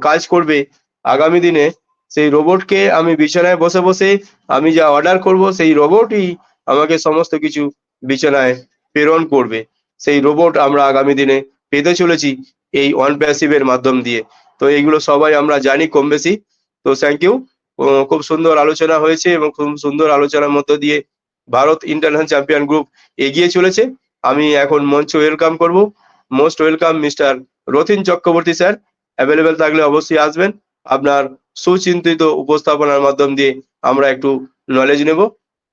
কাজ করবে আগামী দিনে। সেই রোবটকে আমি বিছানায় বসে বসে আমি যা অর্ডার করব, সেই রোবটই আমাকে সমস্ত কিছু বিছানায় প্রেরণ করবে। সেই রোবট আমরা আগামী দিনে পেতে চলেছি এই অনপ্যাসিভের মাধ্যম দিয়ে। তো এইগুলো সবাই আমরা জানি কম বেশি। তো থ্যাংক ইউ, খুব সুন্দর আলোচনা হয়েছে এবং খুব সুন্দর আলোচনার মধ্য দিয়ে ভারত ইন্টারন্যাশনাল চ্যাম্পিয়ন গ্রুপ এগিয়ে চলেছে। আমি এখন মঞ্চ ওয়েলকাম করব। Most welcome mister Rathin Chakraborty sir, available থাকলে অবশ্যই আসবেন। আপনার সুচিন্তিত উপস্থাপনার মাধ্যম দিয়ে আমরা একটু নলেজ নেব।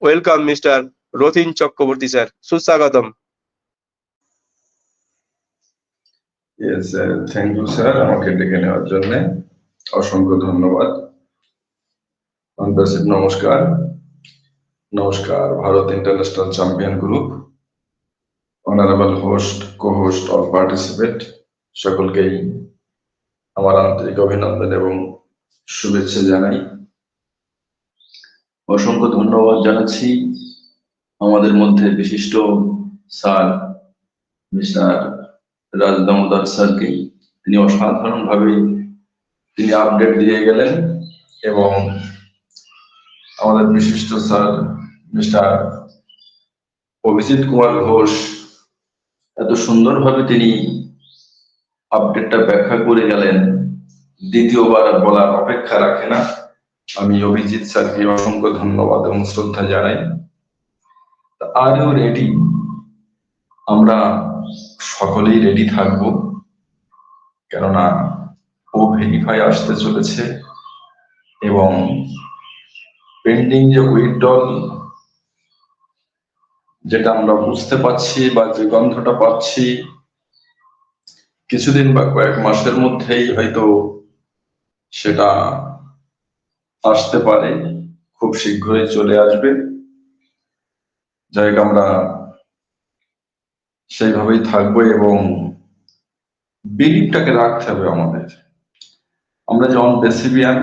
Welcome mister Rathin Chakraborty sir, সুস্বাগতম। থ্যাংক ইউ স্যার, আমাকে ডেকে নেওয়ার জন্য অসংখ্য ধন্যবাদ। নমস্কার। নমস্কার Bharat international champion group, honourable host, cohost, all participate, সকলকেই আমার আন্তরিক অভিনন্দন এবং শুভেচ্ছা জানাই। অসংখ্য ধন্যবাদ জানাচ্ছি আমাদের মধ্যে বিশিষ্ট স্যার মিস্টার রাজ দামোদর স্যারকে। তিনি অসাধারণভাবে তিনি আপডেট দিয়ে গেলেন এবং আমাদের বিশিষ্ট স্যার মিস্টার অভিজিৎ কুমার ঘোষ এত সুন্দরভাবে তিনি আপডেটটা ব্যাখ্যা করে গেলেন, দ্বিতীয়বার বলার অপেক্ষা রাখে না। আমি অভিজিৎ স্যারকে অসংখ্য ধন্যবাদ এবং শ্রদ্ধা জানাই। Are you ready? আমরা সকলেই রেডি থাকব, কেননা ও ভেরিফাই আসতে চলেছে এবং পেন্ডিং যে উইথড্রল যেটা আমরা বুঝতে পাচ্ছি বা যে গন্ধটা পাচ্ছি, কিছুদিন বা কয়েক মাসের মধ্যেই হয়তো সেটা আসতে পারে, খুব শীঘ্রই চলে আসবে। যাই হোক, আমরা সেইভাবেই থাকবো এবং বিলিভটাকে রাখতে হবে আমাদের। আমরা যে অনপ্যাসিভিয়ান,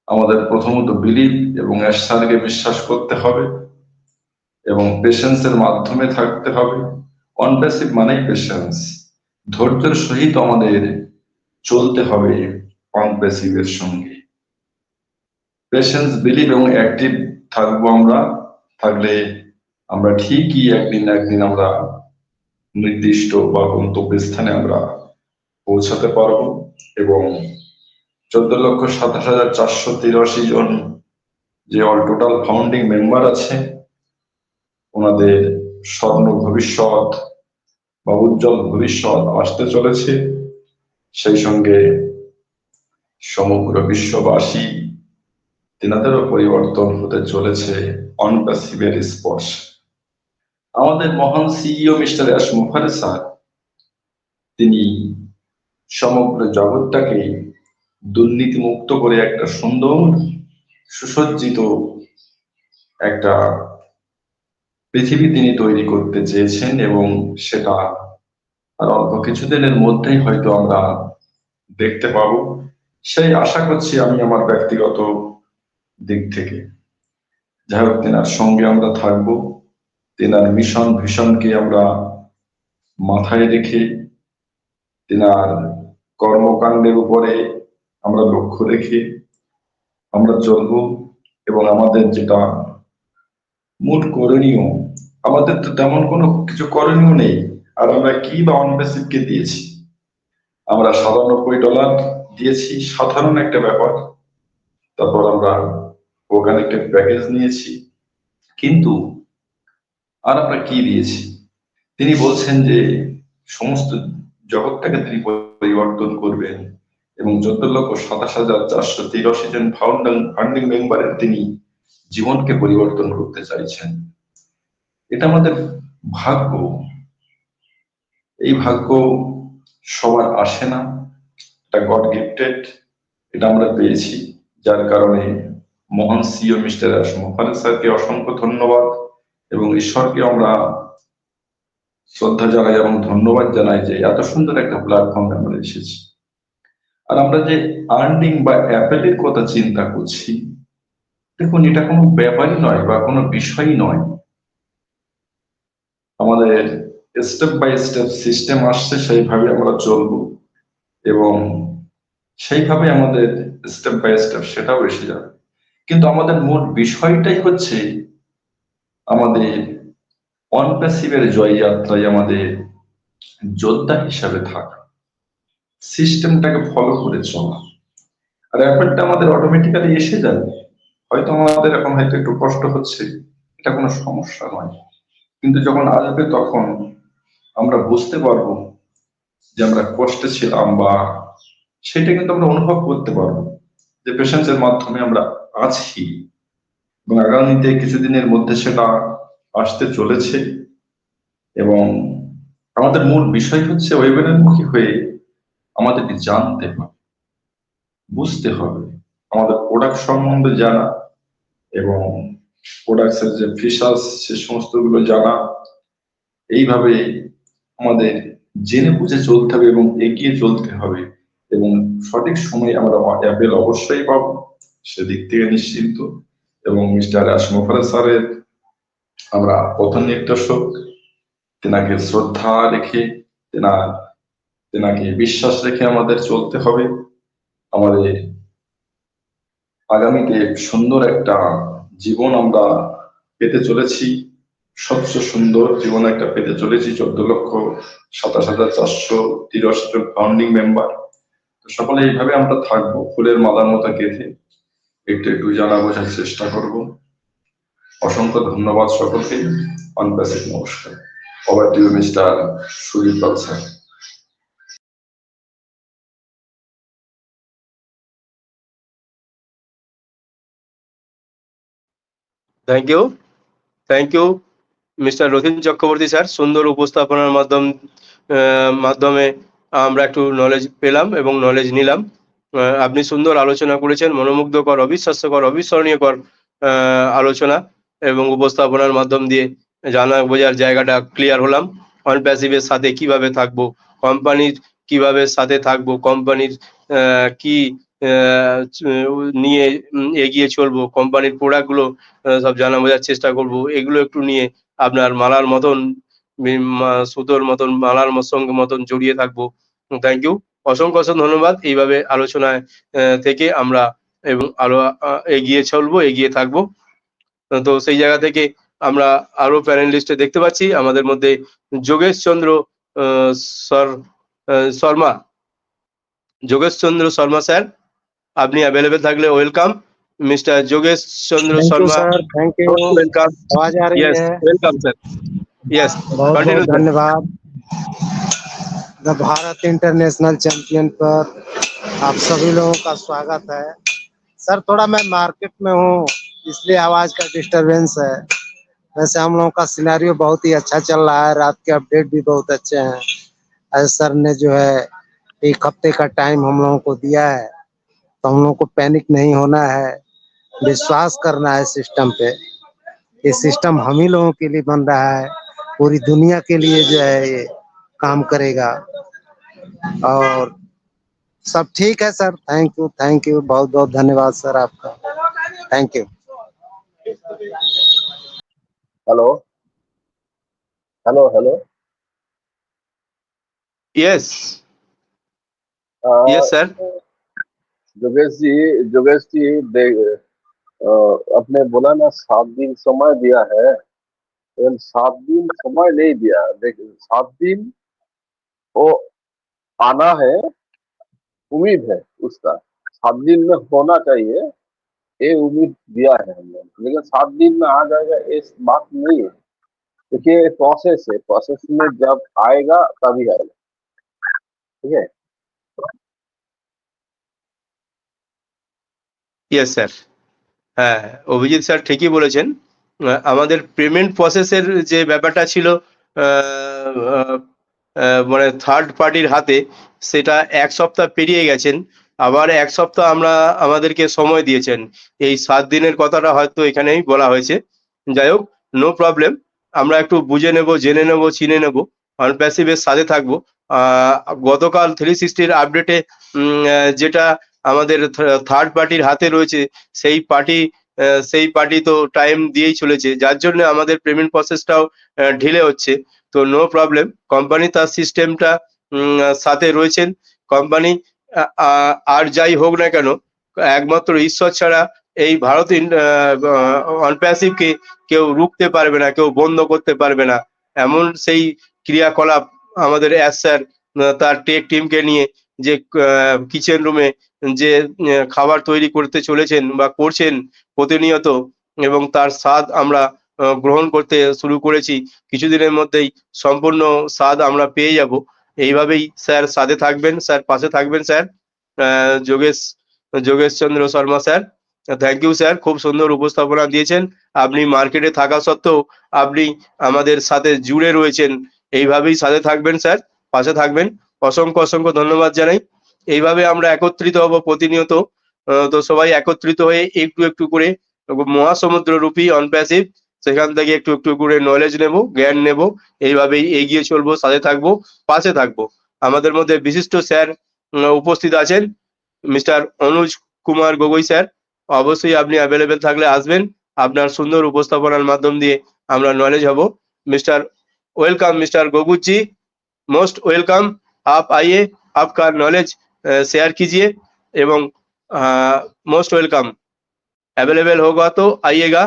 আমাদের প্রথমত বিলিভ এবং অ্যাসারকে বিশ্বাস করতে হবে এবং পেশেন্সের মাধ্যমে থাকতে হবে। অনপ্যাসিভ মানেই পেশেন্স, ধৈর্যের সহিত আমাদের চলতে হবে অনপ্যাসিভের সঙ্গে। পেশেন্স, বিলিভ এবং অ্যাক্টিভ থাকবো আমরা, থাকলে আমরা ঠিকই একদিন আমরা নির্দিষ্ট বা গন্তব্যস্থানে আমরা পৌঁছাতে পারবো। এবং 14,27,483 জন যে অল টোটাল ফাউন্ডিং মেম্বার আছে, ওনাদের স্বপ্ন ভবিষ্যৎ বা উজ্জ্বল ভবিষ্যৎ আসতে চলেছে। সেই সঙ্গে সমগ্র বিশ্ববাসী, তেনাদেরও পরিবর্তন হতে চলেছে অনপ্যাসিভের স্পর্শ। আমাদের মহান CEO mister S Mukherjee sir, তিনি সমগ্র জগৎটাকে দুর্নীতি মুক্ত করে একটা সুন্দর সুসজ্জিত একটা পৃথিবী তিনি তৈরি করতে চেয়েছেন এবং সেটা আর অল্প কিছুদিনের মধ্যেই হয়তো আমরা দেখতে পাবো, সেই আশা করছি আমি আমার ব্যক্তিগত দিক থেকে। যাই হোক, তেনার সঙ্গে আমরা থাকবো, তেনার মিশন ভিশনকে আমরা মাথায় রেখে তেনার কর্মকাণ্ডের উপরে আমরা লক্ষ্য রেখে আমরা চলবো। এবং আমাদের যেটা মূল করণীয়, আমাদের তো তেমন কোনো কিছু করণীয় নেই। আর আমরা কি বা অনপ্যাসিভকে দিয়েছি? আমরা $97 দিয়েছি, সাধারণ একটা ব্যাপার। তারপর আমরা ওখানে একটা প্যাকেজ নিয়েছি, কিন্তু আর আমরা কি দিয়েছি? তিনি বলছেন যে সমস্ত জগৎটাকে তিনি পরিবর্তন করবেন এবং 14,27,483 জন ফাউন্ডিং মেম্বারের তিনি জীবনকে পরিবর্তন করতে চাইছেন। এটা আমাদের ভাগ্য। এই ভাগ্য সবার আসে না, এটা গড গিফটেড, এটা আমরা পেয়েছি। যার কারণে মহান সিও মিস্টার মোফারেজ স্যারকে অসংখ্য ধন্যবাদ এবং ঈশ্বরকে আমরা শ্রদ্ধা জানাই এবং ধন্যবাদ জানাই যে এত সুন্দর একটা প্ল্যাটফর্মে আমরা এসেছি। আর আমরা যে আর্নিং বা অ্যাপেলের কথা চিন্তা করছি, দেখুন এটা কোনো ব্যাপারই নয় বা কোনো বিষয়ই নয়। আমাদের স্টেপ বাই স্টেপ সিস্টেম আসছে, সেইভাবে আমরা চলবো এবং সেইভাবে আমাদের স্টেপ বাই স্টেপ সেটাও এসে যাবে। কিন্তু আমাদের মূল বিষয়টাই হচ্ছে আমাদের অনপ্যাসিভের জয় যাত্রায় আমাদের যোদ্ধা হিসাবে থাকা, সিস্টেমটাকে ফলো করে চলা। আর অ্যাপেলটা আমাদের অটোমেটিক্যালি এসে যাবে। হয়তো আমাদের এখন হয়তো একটু কষ্ট হচ্ছে, এটা কোনো সমস্যা নয়, কিন্তু যখন আসবে তখন আমরা বুঝতে পারবো যে আমরা কষ্টে ছিলাম, বা সেটা কিন্তু আমরা অনুভব করতে পারবো যে পেশেন্সের মাধ্যমে আমরা আছি এবং আগামীতে কিছুদিনের মধ্যে সেটা আসতে চলেছে। এবং আমাদের মূল বিষয় হচ্ছে ওয়েবিনারমুখী হয়ে আমাদেরকে জানতে হবে, বুঝতে হবে, আমাদের প্রোডাক্ট সম্বন্ধে জানা এবং প্রোডাক্টের যে ফিচার্স সে সমস্ত গুলো জানা। এইভাবে আমাদের জেনে বুঝে চলতে হবে এবং এগিয়ে চলতে হবে এবং সঠিক সময়ে আমরা অ্যাপেল অবশ্যই পাবো, সেদিক থেকে নিশ্চিন্ত। এবং মিস্টার মোফারেজ স্যারের আমরা পথ নির্দেশক, তেনাকে শ্রদ্ধা রেখে তেনাকে বিশ্বাস রেখে আমাদের চলতে হবে। আমাদের আগামীতে সুন্দর একটা জীবন আমরা পেতে চলেছি, স্বচ্ছ সুন্দর জীবন একটা পেতে চলেছি। 14,27,483 জন ফাউন্ডিং মেম্বার। তো সকলে এইভাবে আমরা থাকবো, ফুলের মালার মতো গেঁথে একটু একটু জানা বোঝার চেষ্টা করব। অসংখ্য ধন্যবাদ সকলকে। অনপ্যাসিভ নমস্কার। Over to you mister Sudip Pal sir. Thank you mister Rathin Chakraborty sir. সুন্দর উপস্থাপনার মাধ্যমে আমরা একটু নলেজ পেলাম এবং নলেজ নিলাম। আপনি সুন্দর আলোচনা করেছেন, মনোমুগ্ধকর, অবিশ্বাস্যকর, অবিস্মরণীয়কর আলোচনা এবং উপস্থাপনার মাধ্যম দিয়ে জানা বোঝার জায়গাটা ক্লিয়ার হলাম। অনপ্যাসিভের সাথে কিভাবে থাকবো, কোম্পানির কিভাবে সাথে থাকবো, কোম্পানির কি নিয়ে এগিয়ে চলবো, কোম্পানির প্রোডাক্টগুলো সব জানা বোঝার চেষ্টা করব। এগুলো একটু নিয়ে আপনার মালার মতন সুতোর মতন মালার সঙ্গে মতন জড়িয়ে থাকবো। থ্যাংক ইউ, অসংখ্য ধন্যবাদ। এইভাবে আলোচনায় থেকে আমরা এবং আরো এগিয়ে চলবো, এগিয়ে থাকবো। তো সেই জায়গা থেকে আমরা আরো প্যানেলিস্টে দেখতে পাচ্ছি আমাদের মধ্যে যোগেশ চন্দ্র শর্মা। যোগেশ চন্দ্র শর্মা স্যার, আপনি অ্যাভেলেবেল থাকলে ওয়েলকাম। मिस्टर जोगेश Chandra Sharma, thank you. Welcome. आवाज आ रही यस, है? Welcome sir. यस, बहुत कंटिन्यू बहुत धन्यवाद। द भारत इंटरनेशनल चैंपियन पर आप सभी लोगों का स्वागत है। सर थोड़ा मैं मार्केट में हूँ, इसलिए आवाज का डिस्टरबेंस है। वैसे हम लोगों का सिनेरियो बहुत ही अच्छा चल रहा है, रात के अपडेट भी बहुत अच्छे हैं। आज सर ने जो है 1 हफ्ते का टाइम हम लोगों को दिया है, तो हम लोगों को पैनिक नहीं होना है, विश्वास करना है सिस्टम पे। ये सिस्टम हम ही लोगों के लिए बन रहा है, पूरी दुनिया के लिए जो है ये काम करेगा। और सब ठीक है सर। थैंक यू, बहुत बहुत धन्यवाद सर आपका। Thank you. Hello hello hello. Yes uh, yes sir. जोगेश जी आपने बोला ना 7 दिन समय दिया है, लेकिन 7 दिन समय नहीं दिया। देखिए 7 दिन वो आना है, उम्मीद है उसका 7 दिन में होना चाहिए, ये उम्मीद दिया है हमने। लेकिन 7 दिन में आ जाएगा इस बात नहीं है। देखिए प्रोसेस है, प्रोसेस में जब आएगा तभी आएगा। ठीक है। Yes sir. হ্যাঁ, অভিজিৎ স্যার ঠিকই বলেছেন। আমাদের পেমেন্ট প্রসেসের যে ব্যাপারটা ছিল মানে থার্ড পার্টির হাতে, সেটা ১ সপ্তাহ পেরিয়ে গেছেন। আবার ১ সপ্তাহ আমাদেরকে সময় দিয়েছেন। এই ৭ দিনের কথাটা হয়তো এখানেই বলা হয়েছে। যাই হোক, নো প্রবলেম। আমরা একটু বুঝে নেব, জেনে নেব, চিনে নেব। অনপ্যাসিভের সাথে থাকবো। আ গতকাল 360 র আপডেটে যেটা আমাদের থার্ড পার্টির হাতে রয়েছে, সেই পার্টি তো টাইম দিয়েই চলেছে। যার জন্য আমাদের পেমেন্ট প্রসেসটাও ঢিলে হচ্ছে। তো নো প্রবলেম। কোম্পানি তার সিস্টেমটা সাথে রয়েছেন। কোম্পানি আর যাই হোক না কেন, একমাত্র ঈশ্বর ছাড়া এই ভারত অনপ্যাসিভকে কেউ রুখতে পারবে না, কেউ বন্ধ করতে পারবে না। এমন সেই ক্রিয়াকলাপ আমাদের স্যার তার টেক টিমকে নিয়ে যে কিচেন রুমে যে খাবার তৈরি করতে চলেছেন বা করছেন প্রতিনিয়ত, এবং তার স্বাদ আমরা গ্রহণ করতে শুরু করেছি। কিছুদিনের মধ্যেই সম্পূর্ণ স্বাদ আমরা পেয়ে যাব। এইভাবেই স্যার সাথে থাকবেন, স্যার পাশে থাকবেন sir. Yogesh Chandra Sharma sir, thank you sir, খুব সুন্দর উপস্থাপনা দিয়েছেন। আপনি মার্কেটে থাকা সত্ত্বেও আপনি আমাদের সাথে জুড়ে রয়েছেন। এইভাবেই সাথে থাকবেন স্যার, পাশে থাকবেন। অসংখ্য অসংখ্য ধন্যবাদ জানাই। এইভাবে আমরা একত্রিত হব প্রতিনিয়ত। তো সবাই একত্রিত হয়ে একটু একটু করে মহাসমুদ্র রূপী অনপ্যাসিভ, সেখান থেকে একটু একটু করে নলেজ নেব, জ্ঞান নেব। এইভাবেই এগিয়ে চলবো, সাথে থাকবো, পাশে থাকবো। আমাদের মধ্যে বিশিষ্ট স্যার উপস্থিত আছেন, মিস্টার অনুজ কুমার গগৈ স্যার। অবশ্যই আপনি অ্যাভেলেবেল থাকলে আসবেন। আপনার সুন্দর উপস্থাপনার মাধ্যম দিয়ে আমরা নলেজ হব। मिस्टर वेलकम मिस्टर गोगुज जी, मोस्ट वेलकम। आप आइए, आपका नॉलेज शेयर कीजिए एवं मोस्ट वेलकम। अवेलेबल होगा तो आइएगा।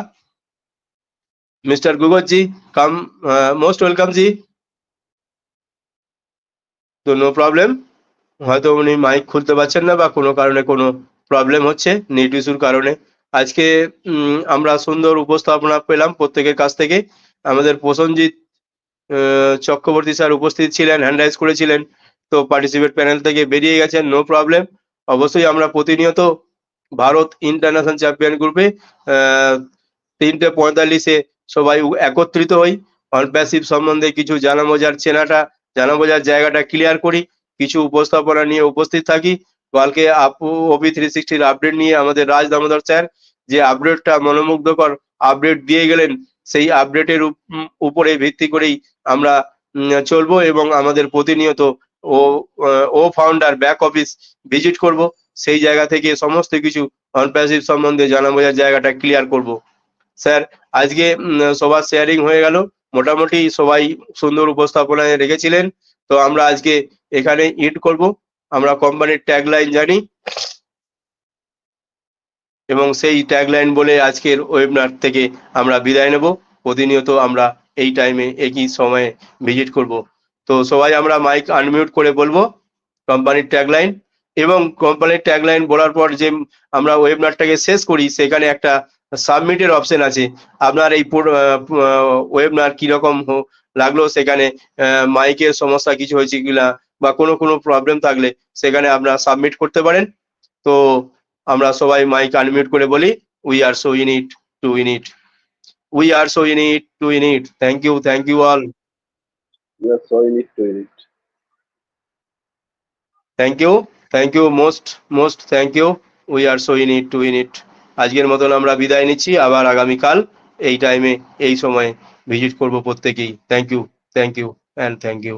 मिस्टर गोगुज जी कम, मोस्ट वेलकम जी। তো নো প্রবলেম, হয়তো উনি মাইক খুলতে পারছেন না বা কোনো কারণে কোনো প্রবলেম হচ্ছে নেট ইস্যুর কারণে। আজকে আমরা সুন্দর উপস্থাপনা পেলাম প্রত্যেকের কাছ থেকে। আমাদের প্রসেনজিৎ চক্রবর্তী স্যার উপস্থিত ছিলেন, হ্যান্ড রাইজ করেছিলেন। তো পার্টিসিপেট প্যানেল থেকে বেরিয়ে গেছেন, নো প্রবলেম। অবশ্যই আমরা প্রতিনিয়ত ভারত ইন্টারন্যাশনাল চ্যাম্পিয়ন গ্রুপে 3:45-এ সবাই একত্রিত হই। অনপ্যাসিভ সম্বন্ধে কিছু জানা বোঝার জায়গাটা ক্লিয়ার করি, কিছু উপস্থাপনা নিয়ে উপস্থিত থাকি। কালকে ওপি 360 আপডেট নিয়ে আমাদের রাজ দামোদর স্যার যে আপডেটটা মনোমুগ্ধকর আপডেট দিয়ে গেলেন, সেই আপডেটের উপরে ভিত্তি করেই আমরা চলবো এবং আমাদের প্রতিনিয়ত ও ফাউন্ডার ব্যাক অফিস ভিজিট করব। সেই জায়গা থেকে সমস্ত কিছু অনপ্যাসিভ সম্বন্ধে জানা বোঝার জায়গাটা ক্লিয়ার করব। স্যার, আজকে সবার শেয়ারিং হয়ে গেল, মোটামুটি সবাই সুন্দর উপস্থাপনায় রেখেছিলেন। তো আমরা আজকে এখানে ইট করব। আমরা কোম্পানির ট্যাগলাইন জানি এবং সেই ট্যাগলাইন বলে আজকের ওয়েবিনার থেকে আমরা বিদায় নেব। প্রতিনিয়ত আমরা এই টাইমে একই সময়ে ভিজিট করব। তো সবাই আমরা মাইক আনমিউট করে বলবো কোম্পানির ট্যাগলাইন, এবং কোম্পানির ট্যাগলাইন বলার পর যে আমরা ওয়েবিনারটাকে শেষ করি, সেখানে একটা সাবমিটের অপশন আছে। আপনার এই ওয়েবিনার কিরকম লাগলো, সেখানে মাইকের সমস্যা কিছু হয়েছে কিনা বা কোনো প্রবলেম থাকলে সেখানে আপনারা সাবমিট করতে পারেন। তো আমরা সবাই মাইক আনমিউট করে বলি, we are so in it to win it, we are so in it to win it. Thank you all. We are so in it to win it. Thank you most thank you. We are so in it to win it. আজকের মতন আমরা বিদায় নিচ্ছি, আবার আগামীকাল এই টাইমে এই সময়ে ভিজিট করব প্রত্যেকেই। Thank you and thank you.